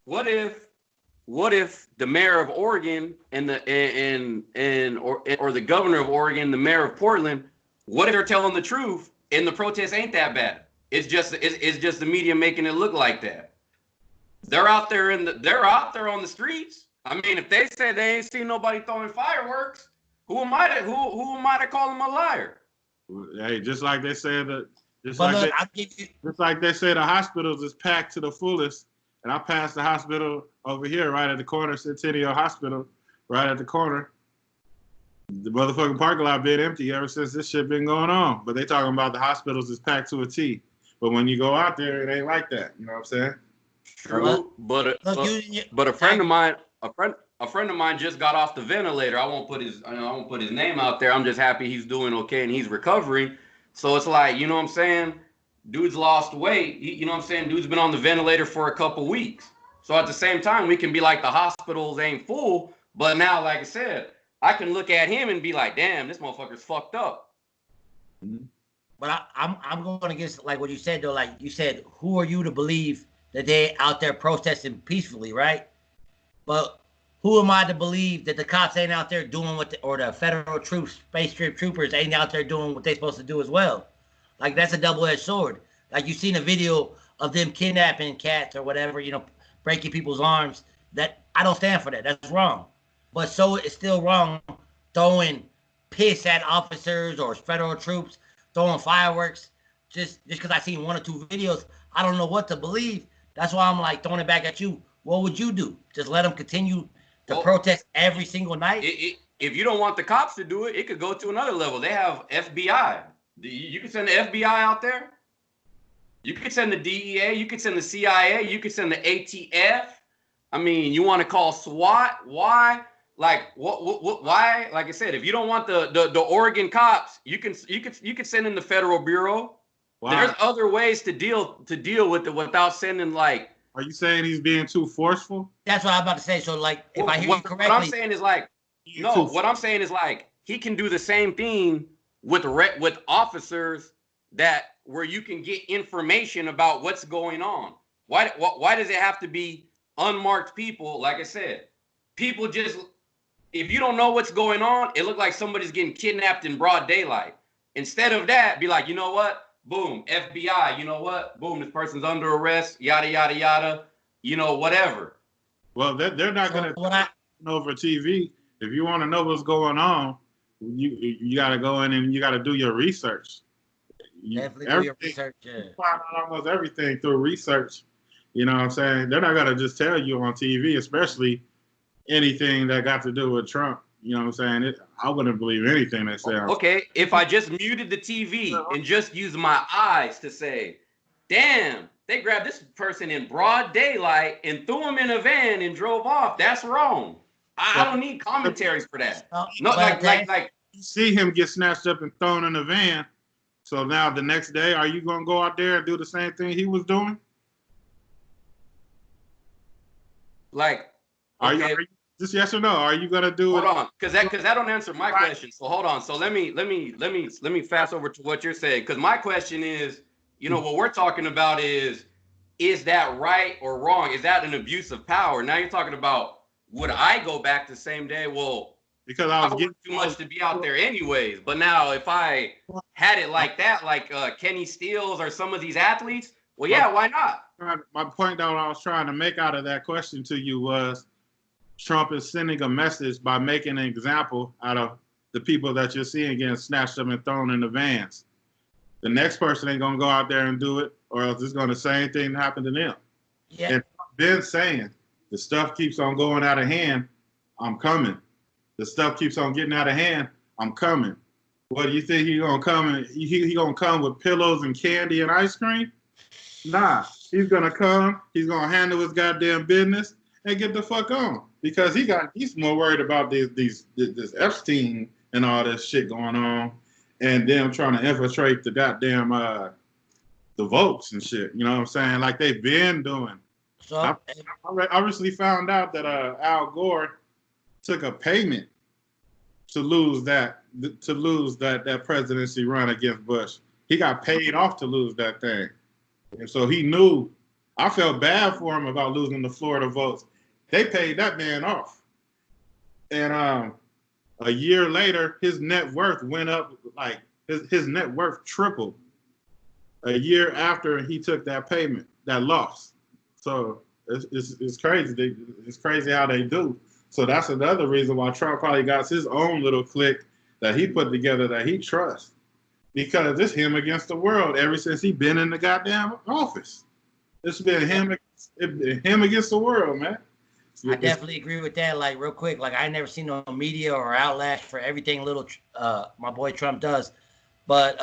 What if the mayor of Oregon and the governor of Oregon, the mayor of Portland, what if they're telling the truth and the protest ain't that bad? It's just the media making it look like that. They're out there on the streets. I mean, if they said they ain't seen nobody throwing fireworks, who am I to call them a liar? Hey, just like they said they say the hospitals is packed to the fullest, and I passed the hospital over here right at the corner, Centennial Hospital, right at the corner. The motherfucking parking lot been empty ever since this shit been going on. But they talking about the hospitals is packed to a T. But when you go out there, it ain't like that. You know what I'm saying? True, but a friend of mine just got off the ventilator. I won't put his name out there. I'm just happy he's doing okay and he's recovering. So it's like, you know what I'm saying? Dude's lost weight. You know what I'm saying? Dude's been on the ventilator for a couple weeks. So at the same time, we can be like the hospitals ain't full. But now, like I said, I can look at him and be like, damn, this motherfucker's fucked up. But I'm going against like what you said though. Like you said, who are you to believe that they out there protesting peacefully, right? But who am I to believe that the cops ain't out there doing or the federal troops, spaceship troopers ain't out there doing what they're supposed to do as well? Like, that's a double-edged sword. Like, you've seen a video of them kidnapping cats or whatever, breaking people's arms. That I don't stand for that. That's wrong. But so it's still wrong throwing piss at officers or federal troops, throwing fireworks. Just because I seen one or two videos, I don't know what to believe. That's why I'm like throwing it back at you. What would you do? Just let them continue to protest every single night? If you don't want the cops to do it, it could go to another level. They have FBI. You can send the FBI out there. You could send the DEA. You could send the CIA. You could send the ATF. I mean, you want to call SWAT? Why? Like what? Why? Like I said, if you don't want the Oregon cops, you can send in the Federal Bureau. Wow. There's other ways to deal with it without sending like. Are you saying he's being too forceful? That's what I'm about to say. So like, if I hear you correctly, what I'm saying is like, what I'm saying is like he can do the same thing with officers where you can get information about what's going on. Why does it have to be unmarked people? Like I said, people just, if you don't know what's going on, it look like somebody's getting kidnapped in broad daylight. Instead of that, be like, you know what? Boom, FBI, you know what? Boom, this person's under arrest, yada, yada, yada, whatever. Well, they're not going to over TV. If you want to know what's going on, you got to go in and you got to do your research. Definitely do your research, yeah. You find out almost everything through research. You know what I'm saying? They're not going to just tell you on TV, especially anything that got to do with Trump. You know what I'm saying? I wouldn't believe anything they say. Okay, if I just muted the TV and just used my eyes to say, damn, They grabbed this person in broad daylight and threw him in a van and drove off. That's wrong. I don't need commentary for that. No, like you see him get snatched up and thrown in a van. So now the next day, are you gonna go out there and do the same thing he was doing? Like, are you just yes or no? Are you gonna do it? Hold on, because that don't answer my question. So hold on. So let me fast over to what you're saying. Because my question is, you know, what we're talking about is that right or wrong? Is that an abuse of power? Now you're talking about, would I go back the same day? Well, because I was getting too much to be out there anyways. But now if I had it like that, like Kenny Stills or some of these athletes, well, yeah, why not? My point that I was trying to make out of that question to you was, Trump is sending a message by making an example out of the people that you're seeing getting snatched up and thrown in the vans. The next person ain't gonna go out there and do it, or else it's gonna the same thing happen to them. Yeah. And been saying the stuff keeps on going out of hand, I'm coming. The stuff keeps on getting out of hand, I'm coming. What do you think he's gonna come? He gonna come with pillows and candy and ice cream? Nah, he's gonna come. He's gonna handle his goddamn business and get the fuck on, because he's more worried about this Epstein and all this shit going on, and them trying to infiltrate the goddamn the votes and shit. You know what I'm saying? Like they've been doing. So I recently found out that Al Gore took a payment to lose that presidency run against Bush. He got paid off to lose that thing, and so he knew. I felt bad for him about losing the Florida votes. They paid that man off, and a year later, his net worth went up. Like his net worth tripled a year after he took that payment, that loss. So it's crazy. It's crazy how they do. So that's another reason why Trump probably got his own little clique that he put together that he trusts, because it's him against the world ever since he been in the goddamn office. It's been him against the world, man. I definitely agree with that. Like real quick, like I never seen no media or outlash for everything little my boy Trump does. But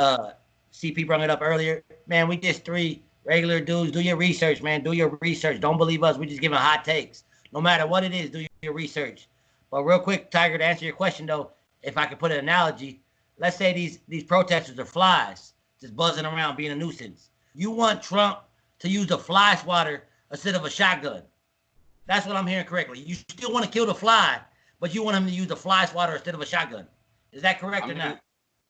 CP brought it up earlier. Man, we just three regular dudes. Do your research, man. Do your research. Don't believe us. We just giving hot takes. No matter what it is, do your research. But real quick, Tiger, to answer your question though, if I could put an analogy, let's say these protesters are flies, just buzzing around being a nuisance. You want Trump to use the fly swatter instead of a shotgun. That's what I'm hearing correctly. You still want to kill the fly, but you want him to use the fly swatter instead of a shotgun. Is that correct or not?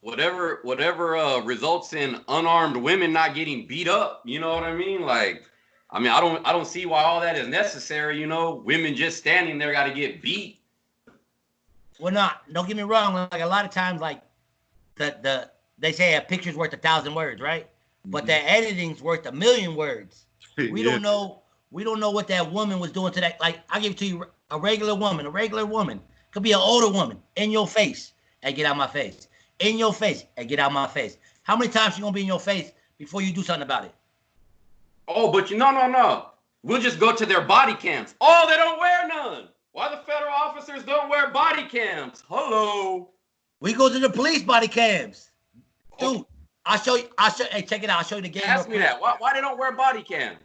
Whatever results in unarmed women not getting beat up, you know what I mean? Like, I mean, I don't see why all that is necessary, you know? Women just standing there got to get beat. Well, don't get me wrong. Like a lot of times, like they say a picture's worth 1,000 words, right? Mm-hmm. But the editing's worth 1,000,000 words. We don't know what that woman was doing to that. Like, I'll give it to you, a regular woman. Could be an older woman in your face. Hey, get out my face. In your face. Hey, get out my face. How many times she gonna be in your face before you do something about it? Oh, but no. We'll just go to their body cams. Oh, they don't wear none. Why the federal officers don't wear body cams? Hello. We go to the police body cams. Dude, I'll show you. Hey, check it out. I'll show you the game. Ask me that. Why they don't wear body cams?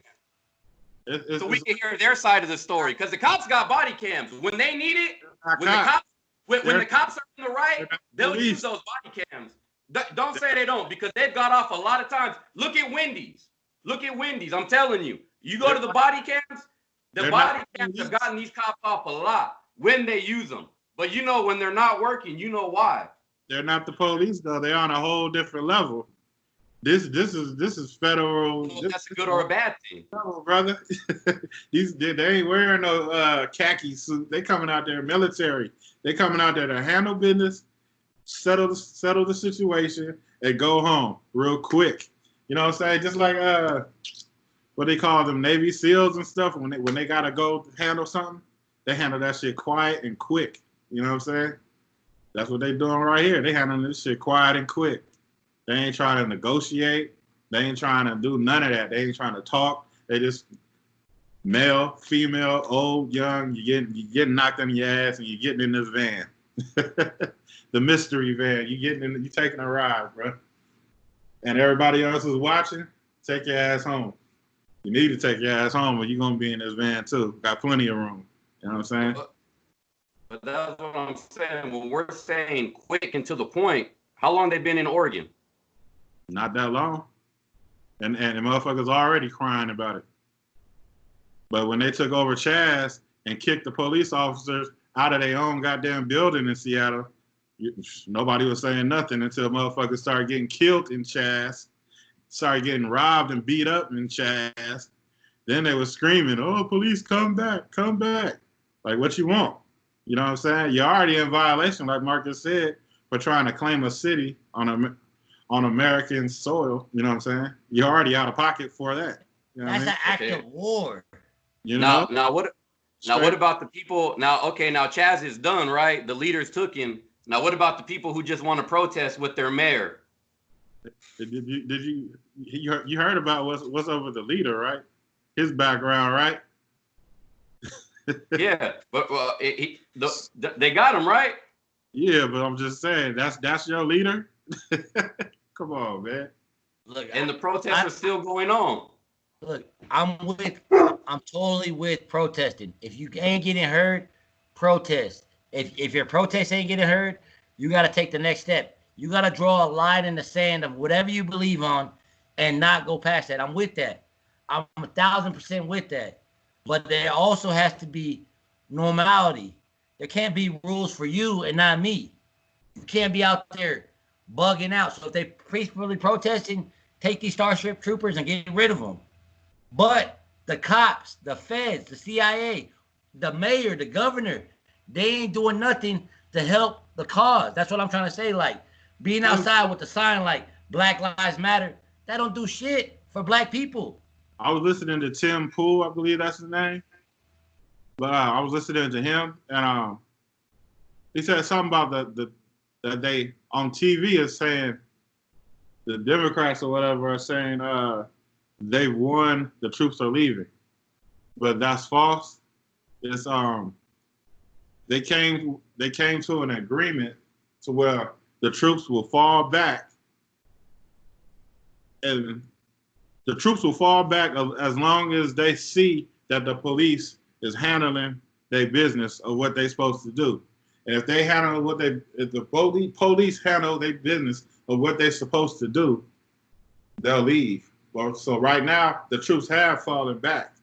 So we can hear their side of the story, because the cops got body cams when they need it. When the cops are in the right, they'll use those body cams. Don't say they don't, because they've got off a lot of times. Look at Wendy's. I'm telling you. You go to the body cams. The body cams have gotten these cops off a lot when they use them. But you know, when they're not working, you know why. They're not the police though. They're on a whole different level. This is federal. So that's a good or a bad thing, brother. They ain't wearing no khaki suit. They coming out there military. They coming out there to handle business, settle the situation, and go home real quick. You know what I'm saying? Just like what they call them, Navy SEALs and stuff. When they gotta go handle something, they handle that shit quiet and quick. You know what I'm saying? That's what they doing right here. They handling this shit quiet and quick. They ain't trying to negotiate. They ain't trying to do none of that. They ain't trying to talk. They just male, female, old, young. You getting knocked on your ass and you getting in this van, the mystery van. You taking a ride, bro. And everybody else is watching. Take your ass home. You need to take your ass home, or you're gonna be in this van too. Got plenty of room. You know what I'm saying? But that's what I'm saying. When we're saying quick and to the point, how long they been in Oregon? Not that long. And the motherfuckers already crying about it. But when they took over Chaz and kicked the police officers out of their own goddamn building in Seattle, nobody was saying nothing until motherfuckers started getting killed in Chaz, started getting robbed and beat up in Chaz. Then they were screaming, "Oh, police, come back, come back." Like, what you want? You know what I'm saying? You're already in violation, like Marcus said, for trying to claim a city on American soil. You know what I'm saying? You're already out of pocket for that. You know That's what I an mean? act of war. You know? Now what about the people? Now Chaz is done, right? The leaders took him. Now what about the people who just want to protest with their mayor? Did you heard about what's up with the leader, right? His background, right? Yeah, but they got him, right? Yeah, but I'm just saying that's your leader. Come on, man. Look, and the protests are still going on. Look, I'm totally with protesting. If you ain't getting heard, protest. If your protest ain't getting heard, you got to take the next step. You got to draw a line in the sand of whatever you believe on and not go past that. I'm with that. I'm 1,000% with that. But there also has to be normality. There can't be rules for you and not me. You can't be out there bugging out. So if they peacefully protesting, take these Starship Troopers and get rid of them. But the cops, the feds, the CIA, the mayor, the governor, they ain't doing nothing to help the cause. That's what I'm trying to say. Like, being outside with the sign like Black Lives Matter, that don't do shit for black people. I was listening to Tim Pool, I believe that's his name. But I was listening to him, and he said something about that they on TV is saying the Democrats or whatever are saying they won, the troops are leaving, but that's false. It's they came to an agreement to where the troops will fall back, and the troops will fall back as long as they see that the police is handling their business of what they're supposed to do. And if they handle if the police handle their business of what they're supposed to do, they'll leave. Well, so right now the troops have fallen back,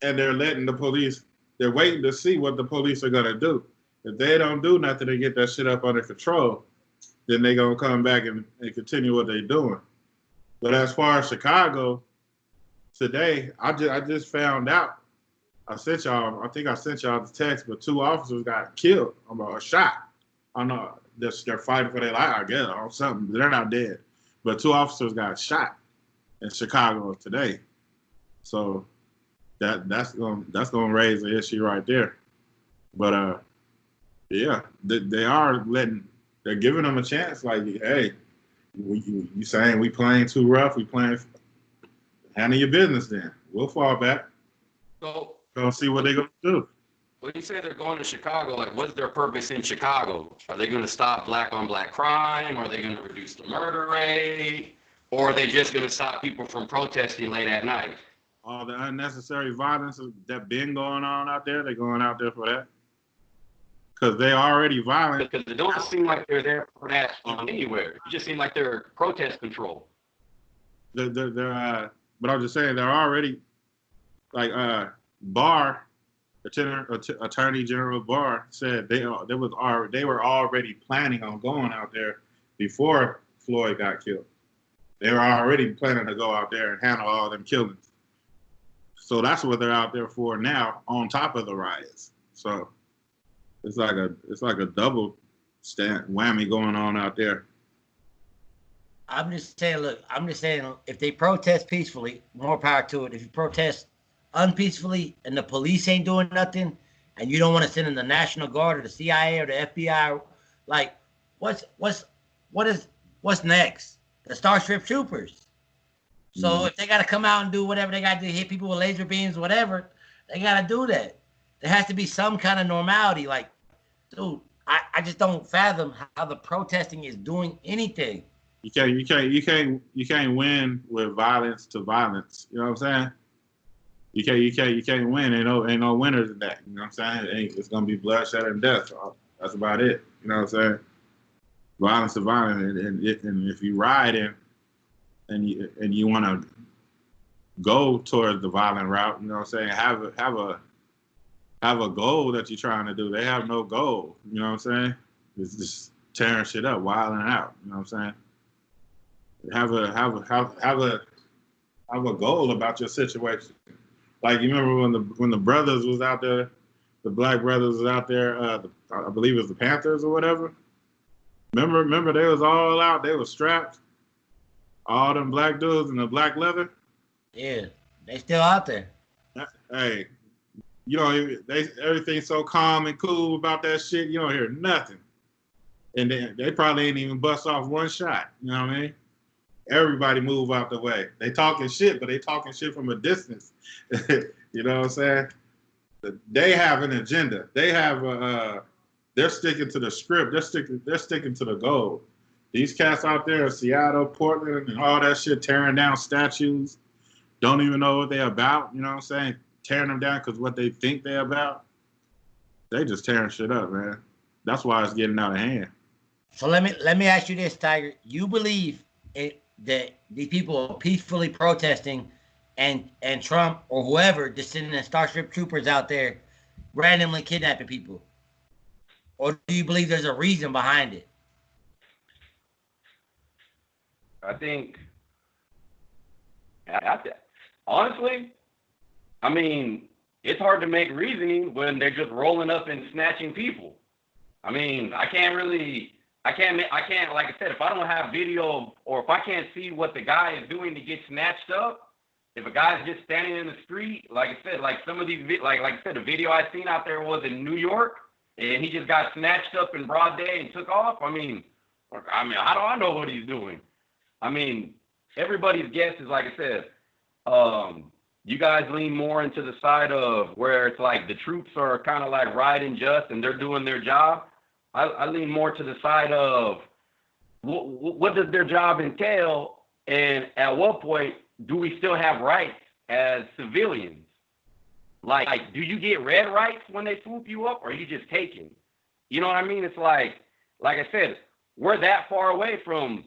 and they're letting the police. They're waiting to see what the police are gonna do. If they don't do nothing to get that shit up under control, then they're gonna come back and continue what they're doing. But as far as Chicago, today I just found out. I think I sent y'all the text, but 2 officers got killed or shot. I don't know. They're fighting for their life, I guess, or something. They're not dead. But 2 officers got shot in Chicago today. So that's gonna raise the issue right there. But yeah, they're giving them a chance. Like, hey, you saying we playing too rough? We playing. Handle your business then. We'll fall back. So Go see what they're gonna do. when you say they're going to Chicago, like what's their purpose in Chicago? Are they going to stop black on black crime? Are they going to reduce the murder rate? Or are they just going to stop people from protesting late at night? All the unnecessary violence that been going on out there, they're going out there for that. Because they're already violent. Because it don't seem like they're there for that anywhere. It just seems like they're protest control. But I'm just saying they're already like Barr, Attorney General Barr said they were already planning on going out there before Floyd got killed. They were already planning to go out there and handle all them killings. So that's what they're out there for now, on top of the riots. So it's like a double whammy going on out there. I'm just saying, if they protest peacefully, more power to it. If you protest unpeacefully and the police ain't doing nothing, and you don't want to send in the National Guard or the CIA or the FBI, like, what's next? The Starship Troopers. So if they got to come out and do whatever they got to do, hit people with laser beams, whatever, they got to do that. There has to be some kind of normality. Like, dude, I just don't fathom how the protesting is doing anything. You can't win with violence to violence. You know what I'm saying? You can't win. Ain't no winners in that. You know what I'm saying? It's gonna be bloodshed and death. So that's about it. You know what I'm saying? Violence to violence, and if you ride in and you want to go towards the violent route, you know what I'm saying? Have a goal that you're trying to do. They have no goal. You know what I'm saying? It's just tearing shit up, wilding out. You know what I'm saying? Have a goal about your situation. Like, you remember when the brothers was out there, the black brothers was out there. I believe it was the Panthers or whatever. Remember they was all out. They was strapped. All them black dudes in the black leather. Yeah, they still out there. Hey, you know, everything's so calm and cool about that shit. You don't hear nothing. And they probably ain't even bust off one shot. You know what I mean? Everybody move out the way. They talking shit, but they talking shit from a distance. You know what I'm saying? They have an agenda. They have they're sticking to the script. They're sticking to the goal. These cats out there in Seattle, Portland, and all that shit, tearing down statues, don't even know what they're about. You know what I'm saying? Tearing them down because what they think they're about. They just tearing shit up, man. That's why it's getting out of hand. So let me ask you this, Tiger. You believe that these people are peacefully protesting and Trump or whoever just sending the Starship Troopers out there randomly kidnapping people? Or do you believe there's a reason behind it? I think, honestly, I mean, it's hard to make reasoning when they're just rolling up and snatching people. I mean, I can't, like I said, if I don't have video or if I can't see what the guy is doing to get snatched up, if a guy's just standing in the street, like I said, like some of these, like I said, the video I seen out there was in New York, and he just got snatched up in broad day and took off. I mean, how do I know what he's doing? I mean, everybody's guess is, like I said, you guys lean more into the side of where it's like the troops are kind of like riding just and they're doing their job. I lean more to the side of what does their job entail, and at what point do we still have rights as civilians? Like, do you get red rights when they swoop you up, or are you just taking? You know what I mean? It's like I said, we're not that far away from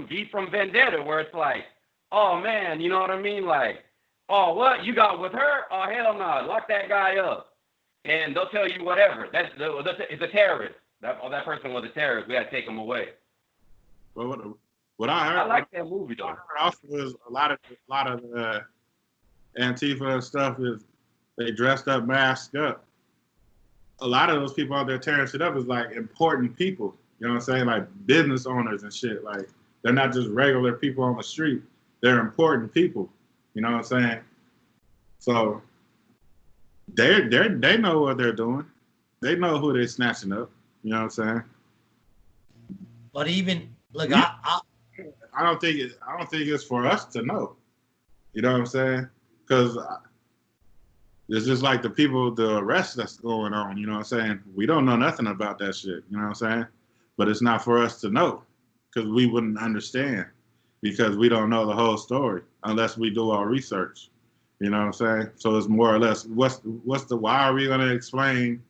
V from Vendetta, where it's like, oh man, you know what I mean? Like, oh, what you got with her? Oh, hell no, lock that guy up. And they'll tell you whatever. It's a terrorist. That person was a terrorist. We got to take him away. Well, what I heard, I like that movie though. What I heard also is a lot of Antifa and stuff is they dressed up, masked up. A lot of those people out there tearing shit up is like important people. You know what I'm saying? Like business owners and shit. Like they're not just regular people on the street. They're important people. You know what I'm saying? So they know what they're doing. They know who they're snatching up. You know what I'm saying? But even look, I don't think it's for us to know. You know what I'm saying? Because it's just like the arrest that's going on. You know what I'm saying? We don't know nothing about that shit. You know what I'm saying? But it's not for us to know because we wouldn't understand because we don't know the whole story unless we do our research. You know what I'm saying? So it's more or less, why are we going to explain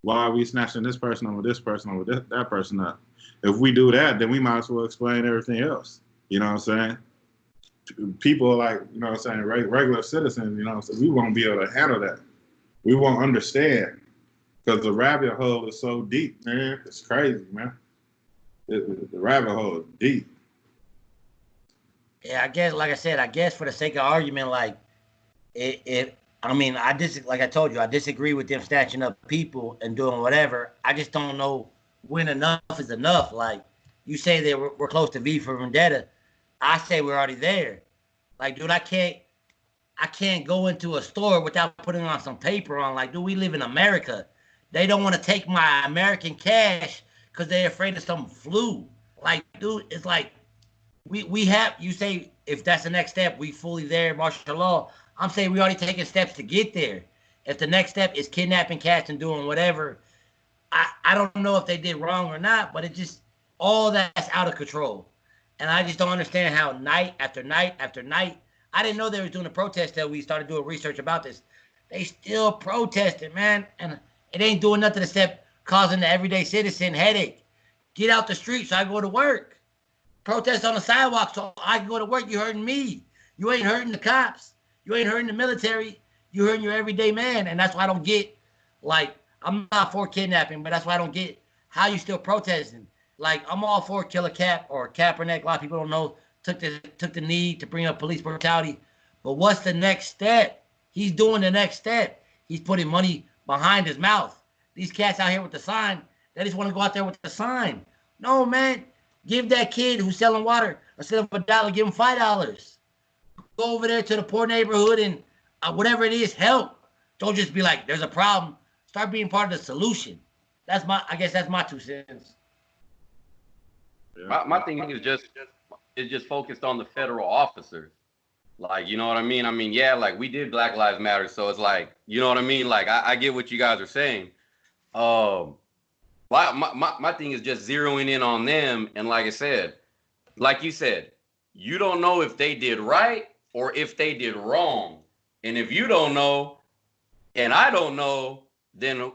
why are we snatching this person over this person over that person up? If we do that, then we might as well explain everything else. You know what I'm saying? People like, you know what I'm saying, regular citizens, you know what I'm saying, we won't be able to handle that. We won't understand because the rabbit hole is so deep, man. It's crazy, man. The rabbit hole is deep. Yeah, I guess, like I said, for the sake of argument, like, like I told you, I disagree with them snatching up people and doing whatever. I just don't know when enough is enough. Like, you say that we're close to V for Vendetta. I say we're already there. Like, dude, I can't go into a store without putting on some paper on. Like, dude, we live in America. They don't want to take my American cash because they're afraid of some flu. Like, dude, it's like, we have, you say, if that's the next step, we fully there, martial law. I'm saying we already taking steps to get there. If the next step is kidnapping cats and doing whatever, I don't know if they did wrong or not, but it just, all that's out of control. And I just don't understand how night after night after night, I didn't know they were doing a protest till we started doing research about this. They still protesting, man, and it ain't doing nothing except causing the everyday citizen headache. Get out the street so I go to work. Protest on the sidewalk so I can go to work. You hurting me. You ain't hurting the cops. You ain't hurting the military. You hurting your everyday man, and that's why I don't get. Like, I'm not for kidnapping, but that's why I don't get how you still protesting. Like, I'm all for Killer Cap or Kaepernick. A lot of people don't know took the knee to bring up police brutality. But what's the next step? He's doing the next step. He's putting money behind his mouth. These cats out here with the sign, they just want to go out there with the sign. No, man. Give that kid who's selling water, instead of $1, give him $5. Go over there to the poor neighborhood and whatever it is, help. Don't just be like, there's a problem. Start being part of the solution. I guess that's my 2 cents. Yeah. My thing is just focused on the federal officers. Like, you know what I mean? I mean, yeah, like we did Black Lives Matter, so it's like, you know what I mean? Like, I get what you guys are saying. My thing is just zeroing in on them, and like I said, like you said, you don't know if they did right or if they did wrong. And if you don't know, and I don't know, then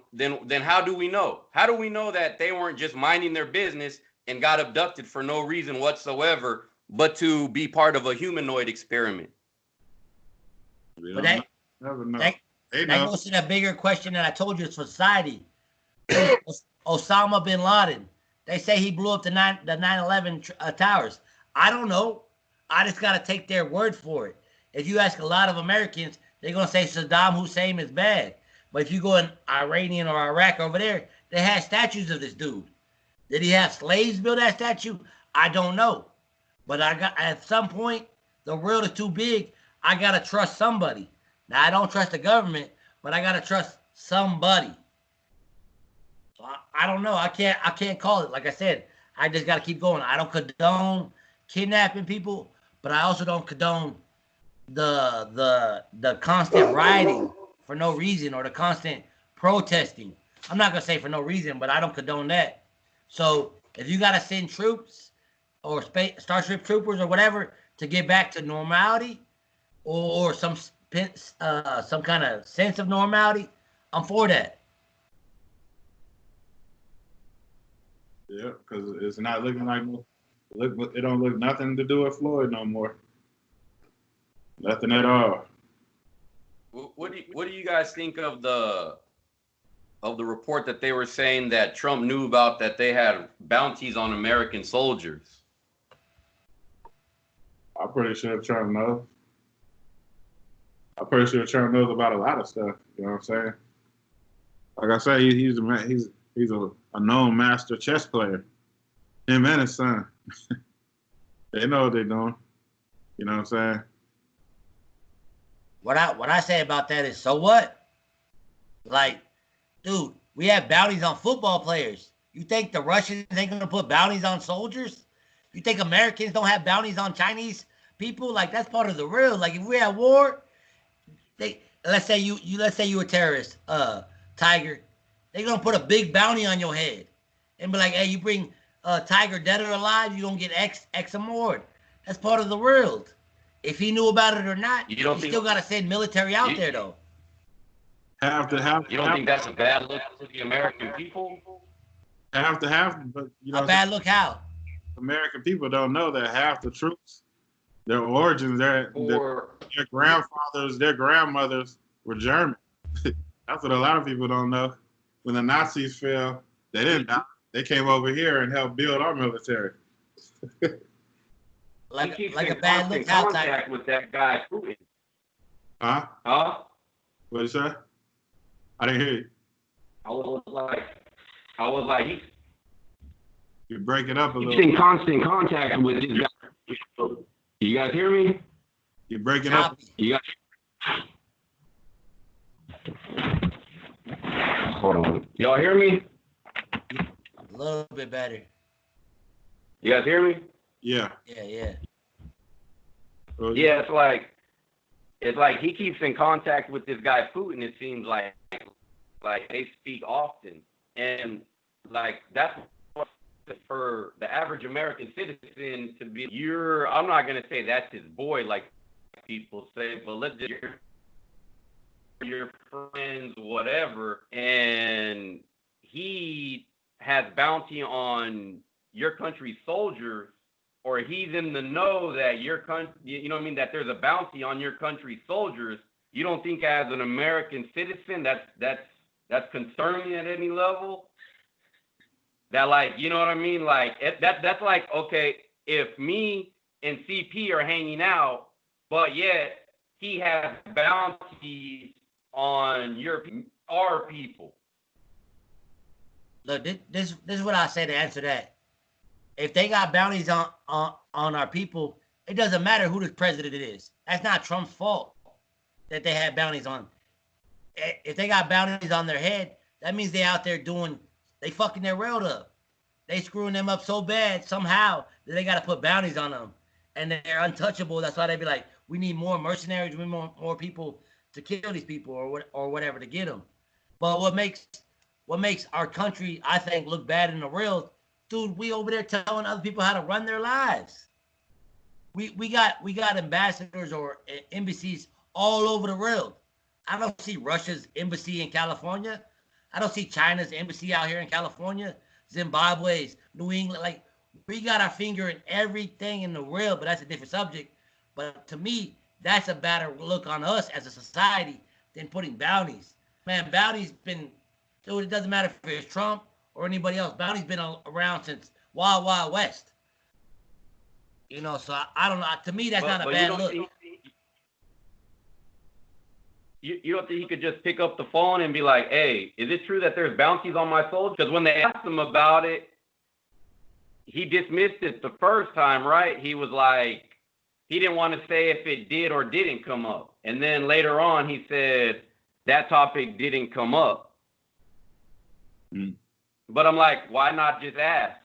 how do we know? How do we know that they weren't just minding their business and got abducted for no reason whatsoever, but to be part of a humanoid experiment? But that goes to that bigger question that I told you, society. Osama bin Laden. They say he blew up the 9/11 towers. I don't know. I just got to take their word for it. If you ask a lot of Americans, they're going to say Saddam Hussein is bad. But if you go in Iranian or Iraq over there, they had statues of this dude. Did he have slaves build that statue? I don't know. But at some point, the world is too big. I got to trust somebody. Now, I don't trust the government, but I got to trust somebody. So I don't know. I can't call it. Like I said, I just got to keep going. I don't condone kidnapping people, but I also don't condone the constant rioting for no reason or the constant protesting. I'm not going to say for no reason, but I don't condone that. So if you got to send troops or Starship Troopers or whatever to get back to normality or some kind of sense of normality, I'm for that. Yeah, because it's not looking like it don't look nothing to do with Floyd no more. Nothing at all. What do you guys think of the report that they were saying that Trump knew about, that they had bounties on American soldiers? I'm pretty sure Trump knows. I'm pretty sure Trump knows about a lot of stuff. You know what I'm saying? Like I say, he's a known master chess player. Him and his son. They know what they're doing. You know what I'm saying? What I say about that is, so what? Like, dude, we have bounties on football players. You think the Russians ain't gonna put bounties on soldiers? You think Americans don't have bounties on Chinese people? Like, that's part of the real. Like, if we're at war, let's say you a terrorist, Tiger, they gonna put a big bounty on your head and be like, hey, you bring Tiger dead or alive, you gonna get X award. That's part of the world. If he knew about it or not, you still got to send military out there, though. You don't think that's a bad look to the American people? But you know, a bad look how? American people don't know that half the troops, their origins, their grandfathers, their grandmothers were German. That's what a lot of people don't know. When the Nazis fell, they didn't die. They came over here and helped build our military. Like a bad look how contact with that guy Putin. Huh? What did you say? I didn't hear you. I was like, you're breaking up a little. He's in constant contact with this guy. You guys hear me? You're breaking up. You guys. Hold on. Y'all hear me? A little bit better. You guys hear me? Yeah. Yeah. Yeah, it's like he keeps in contact with this guy Putin. It seems like they speak often, and like that's what, for the average American citizen to be. I'm not gonna say that's his boy. Like people say, but let's just your friends, whatever, and he has bounty on your country's soldiers, or he's in the know that your country, you know what I mean, that there's a bounty on your country's soldiers, you don't think as an American citizen that's concerning at any level? That, like, you know what I mean? Like, that's like, okay, if me and CP are hanging out, but yet he has bounties on our people. Look, this is what I say to answer that. If they got bounties on our people, it doesn't matter who the president is. That's not Trump's fault that they have bounties on. If they got bounties on their head, that means they out there they fucking their world up. They screwing them up so bad somehow that they got to put bounties on them. And they're untouchable. That's why they be like, we need more mercenaries, we need more people to kill these people or whatever to get them. But what makes our country, I think, look bad in the world, dude, we over there telling other people how to run their lives. We got ambassadors or embassies all over the world. I don't see Russia's embassy in California. I don't see China's embassy out here in California. Zimbabwe's, New England, like, we got our finger in everything in the world, but that's a different subject. But to me, that's a better look on us as a society than putting bounties. Man, bounties been, dude, it doesn't matter if it's Trump or anybody else. Bounties been around since Wild Wild West. You know, so I don't know. To me, that's not a bad look. You don't think he could just pick up the phone and be like, hey, is it true that there's bounties on my soldiers? Because when they asked him about it, he dismissed it the first time, right? He was like, he didn't want to say if it did or didn't come up. And then later on, he said that topic didn't come up. Mm. But I'm like, why not just ask?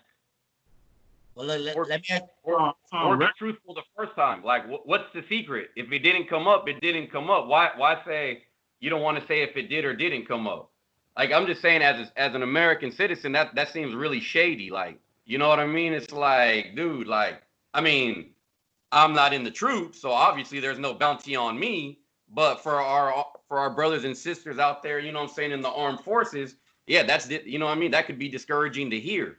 Well, let me ask. Or be truthful the first time. Like, what's the secret? If it didn't come up, it didn't come up. Why say you don't want to say if it did or didn't come up? Like, I'm just saying, as an American citizen, that seems really shady. Like, you know what I mean? It's like, dude, like, I mean, I'm not in the troops, so obviously there's no bounty on me. But for our brothers and sisters out there, you know what I'm saying, in the armed forces, yeah, you know what I mean? That could be discouraging to hear.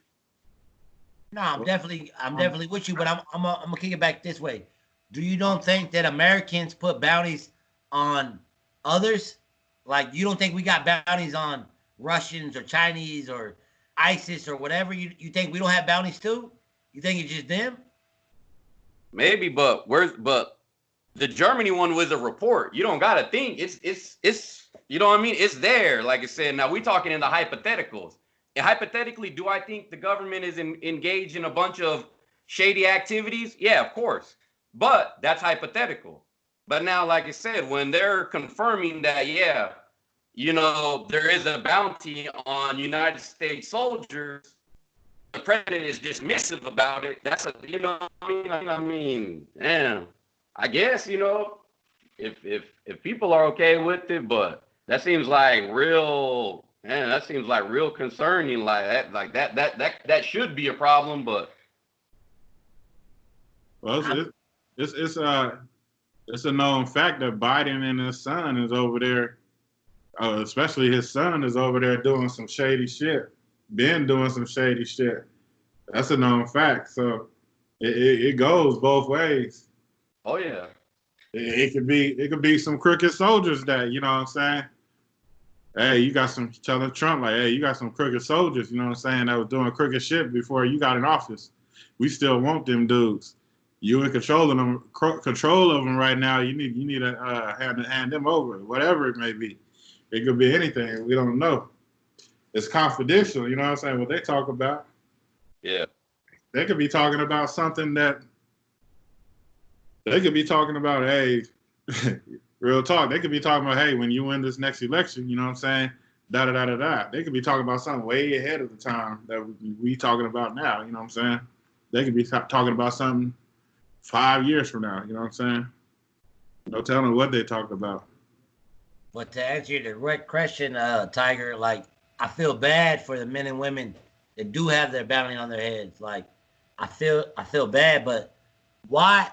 No, I'm definitely with you, but I'm gonna kick it back this way. Do you don't think that Americans put bounties on others? Like, you don't think we got bounties on Russians or Chinese or ISIS or whatever? You think we don't have bounties too? You think it's just them? Maybe, but the Germany one was a report. You don't gotta think it's you know what I mean? It's there. Like I said, now we talking in the hypotheticals. And hypothetically, do I think the government is engaged in a bunch of shady activities? Yeah, of course. But that's hypothetical. But now, like I said, when they're confirming that, yeah, you know, there is a bounty on United States soldiers, the president is dismissive about it. That's you know what I mean, damn. I guess, you know, if people are okay with it, but that seems like real. Man, that seems like real concerning. That should be a problem, but well, it's a known fact that Biden and his son is over there. Especially his son is over there doing some shady shit. Been doing some shady shit. That's a known fact. So it goes both ways. Oh yeah. It could be some crooked soldiers that, you know what I'm saying? Hey, you got some, telling Trump, like, hey, you got some crooked soldiers, you know what I'm saying, that was doing crooked shit before you got in office. We still want them dudes. You in control of them right now. You need to hand them over, whatever it may be. It could be anything. We don't know. It's confidential, you know what I'm saying, what they talk about. Yeah. They could be talking about something that, they could be talking about, hey, real talk. They could be talking about, hey, when you win this next election, you know what I'm saying? Da-da-da-da-da. They could be talking about something way ahead of the time that we talking about now, you know what I'm saying? They could be talking about something 5 years from now, you know what I'm saying? No telling what they talk about. But to answer your direct question, Tiger, like, I feel bad for the men and women that do have their bounty on their heads. Like, I feel bad, but why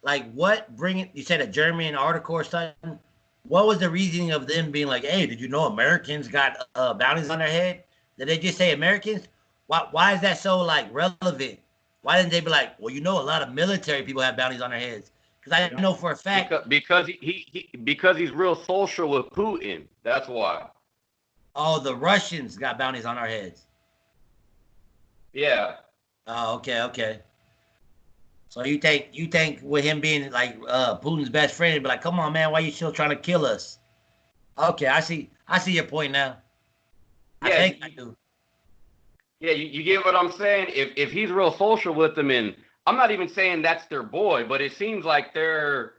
like what bringing? You said a German article or something. What was the reasoning of them being like, "Hey, did you know Americans got bounties on their head?" Did they just say Americans? Why is that so like relevant? Why didn't they be like, "Well, you know, a lot of military people have bounties on their heads"? Because I know for a fact. Because he's real social with Putin. That's why. Oh, the Russians got bounties on our heads. Yeah. Oh, okay. So you think with him being like Putin's best friend, be like, come on, man, why you still trying to kill us? Okay, I see your point now. I think I do. Yeah, you get what I'm saying? If he's real social with them, and I'm not even saying that's their boy, but it seems like they're,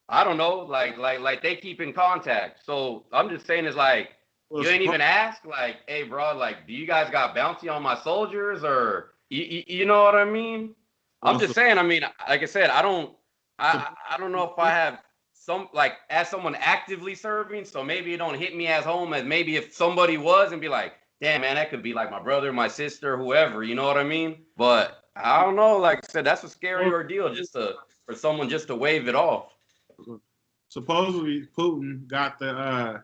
I don't know, like they keep in contact. So I'm just saying it's like, you ain't even ask, like, hey, bro, like, do you guys got bounty on my soldiers, or you know what I mean? I'm just saying. I mean, like I said, I don't know if I have some, like, as someone actively serving, so maybe it don't hit me as home as maybe if somebody was and be like, damn, man, that could be like my brother, my sister, whoever. You know what I mean? But I don't know. Like I said, that's a scary ordeal for someone just to wave it off. Supposedly, Putin got the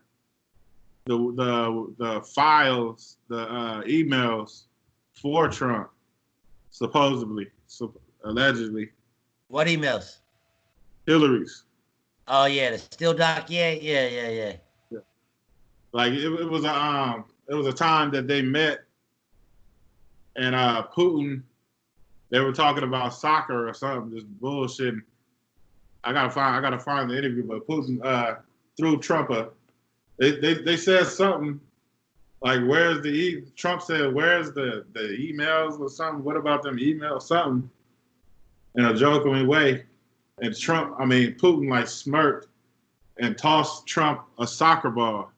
files, the emails for Trump. Supposedly, allegedly. What emails? Hillary's. Oh yeah, the Steele doc. Yeah. Like it was a time that they met, and Putin, they were talking about soccer or something, just bullshit. I gotta find the interview, but Putin threw Trump they said something like, Trump said, where's the emails or something? What about them emails? Something in a joking way. And Putin like smirked and tossed Trump a soccer ball.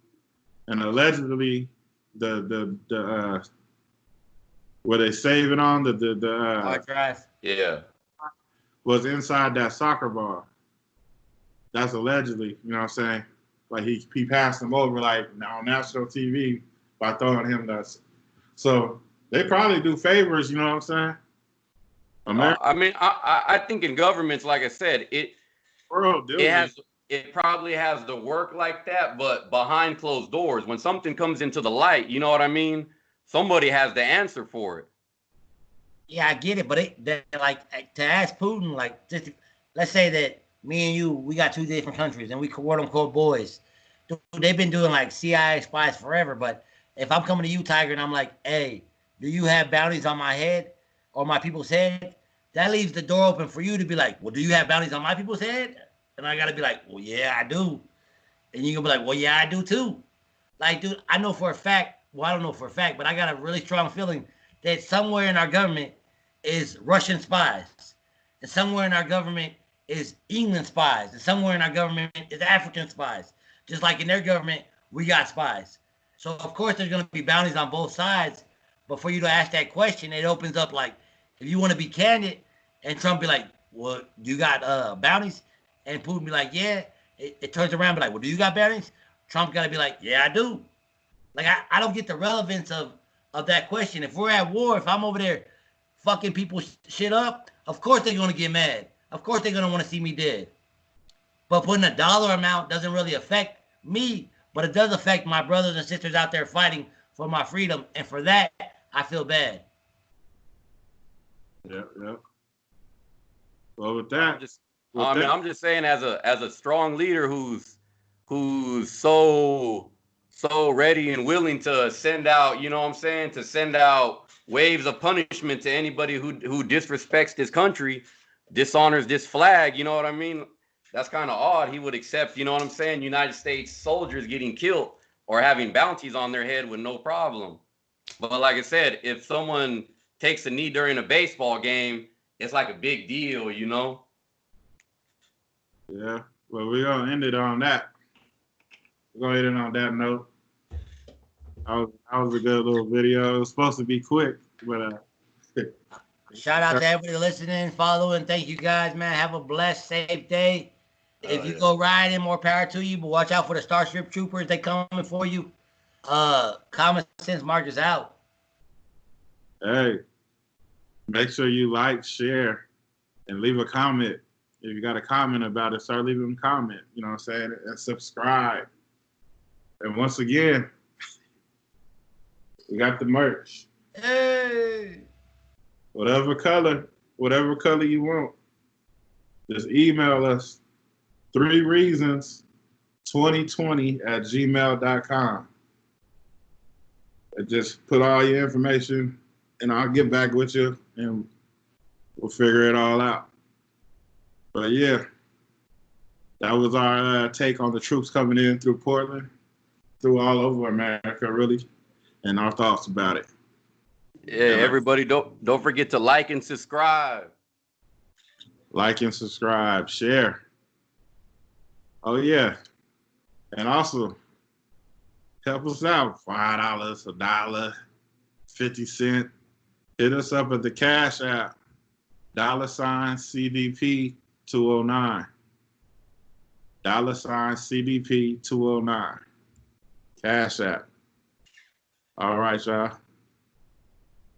And allegedly the where they save it on the drive. Yeah. was inside that soccer ball. That's allegedly, you know what I'm saying? Like he passed him over like on national TV by throwing him that. So they probably do favors, you know what I'm saying? I think in governments, like I said, it probably has the work like that, but behind closed doors, when something comes into the light, you know what I mean? Somebody has the answer for it. Yeah, I get it, but like to ask Putin, like, just let's say that me and you, we got two different countries, and we quote unquote boys. Dude, they've been doing like CIA spies forever, but if I'm coming to you, Tiger, and I'm like, hey, do you have bounties on my head or my people's head? That leaves the door open for you to be like, well, do you have bounties on my people's head? And I gotta be like, well, yeah, I do. And you're gonna be like, well, yeah, I do too. Like, dude, I know for a fact, well, I don't know for a fact, but I got a really strong feeling that somewhere in our government is Russian spies. And somewhere in our government is England spies. And somewhere in our government is African spies. Just like in their government, we got spies. So, of course, there's going to be bounties on both sides. But for you to ask that question, it opens up, like, if you want to be candid, and Trump be like, well, you got bounties? And Putin be like, yeah. It turns around and be like, well, do you got bounties? Trump got to be like, yeah, I do. Like, I don't get the relevance of that question. If we're at war, if I'm over there fucking people shit up, of course they're going to get mad. Of course they're going to want to see me dead. But putting a dollar amount doesn't really affect me, but it does affect my brothers and sisters out there fighting for my freedom. And for that, I feel bad. Yeah. Well, with that, I'm just saying, as a strong leader who's so ready and willing to send out, you know what I'm saying, to send out waves of punishment to anybody who disrespects this country, dishonors this flag, you know what I mean? That's kind of odd. He would accept, you know what I'm saying, United States soldiers getting killed or having bounties on their head with no problem. But like I said, if someone takes a knee during a baseball game, it's like a big deal, you know? Yeah. Well, we're going to end it on that. We're going to end it on that note. That was a good little video. It was supposed to be quick, but shout out to everybody listening, following. Thank you guys, man. Have a blessed, safe day. If you go riding, more power to you, but watch out for the Starship Troopers. They coming for you. Common Sense Mark out. Hey, make sure you like, share, and leave a comment. If you got a comment about it, start leaving a comment. You know what I'm saying? And subscribe. And once again, we got the merch. Hey. Whatever color you want. Just email us 3reasons2020@gmail.com. And just put all your information, and I'll get back with you, and we'll figure it all out. But yeah, that was our take on the troops coming in through Portland, through all over America, really, and our thoughts about it. Yeah, everybody don't forget to like and subscribe. Like and subscribe, share. Oh yeah, and also help us out. $5, $1, 50 cents. Hit us up at the Cash App. $CDP209. $CDP209. Cash App. All right, y'all.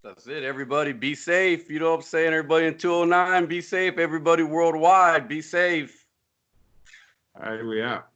That's it. Everybody be safe. You know what I'm saying? Everybody in 209, be safe. Everybody worldwide, be safe. All right, we out.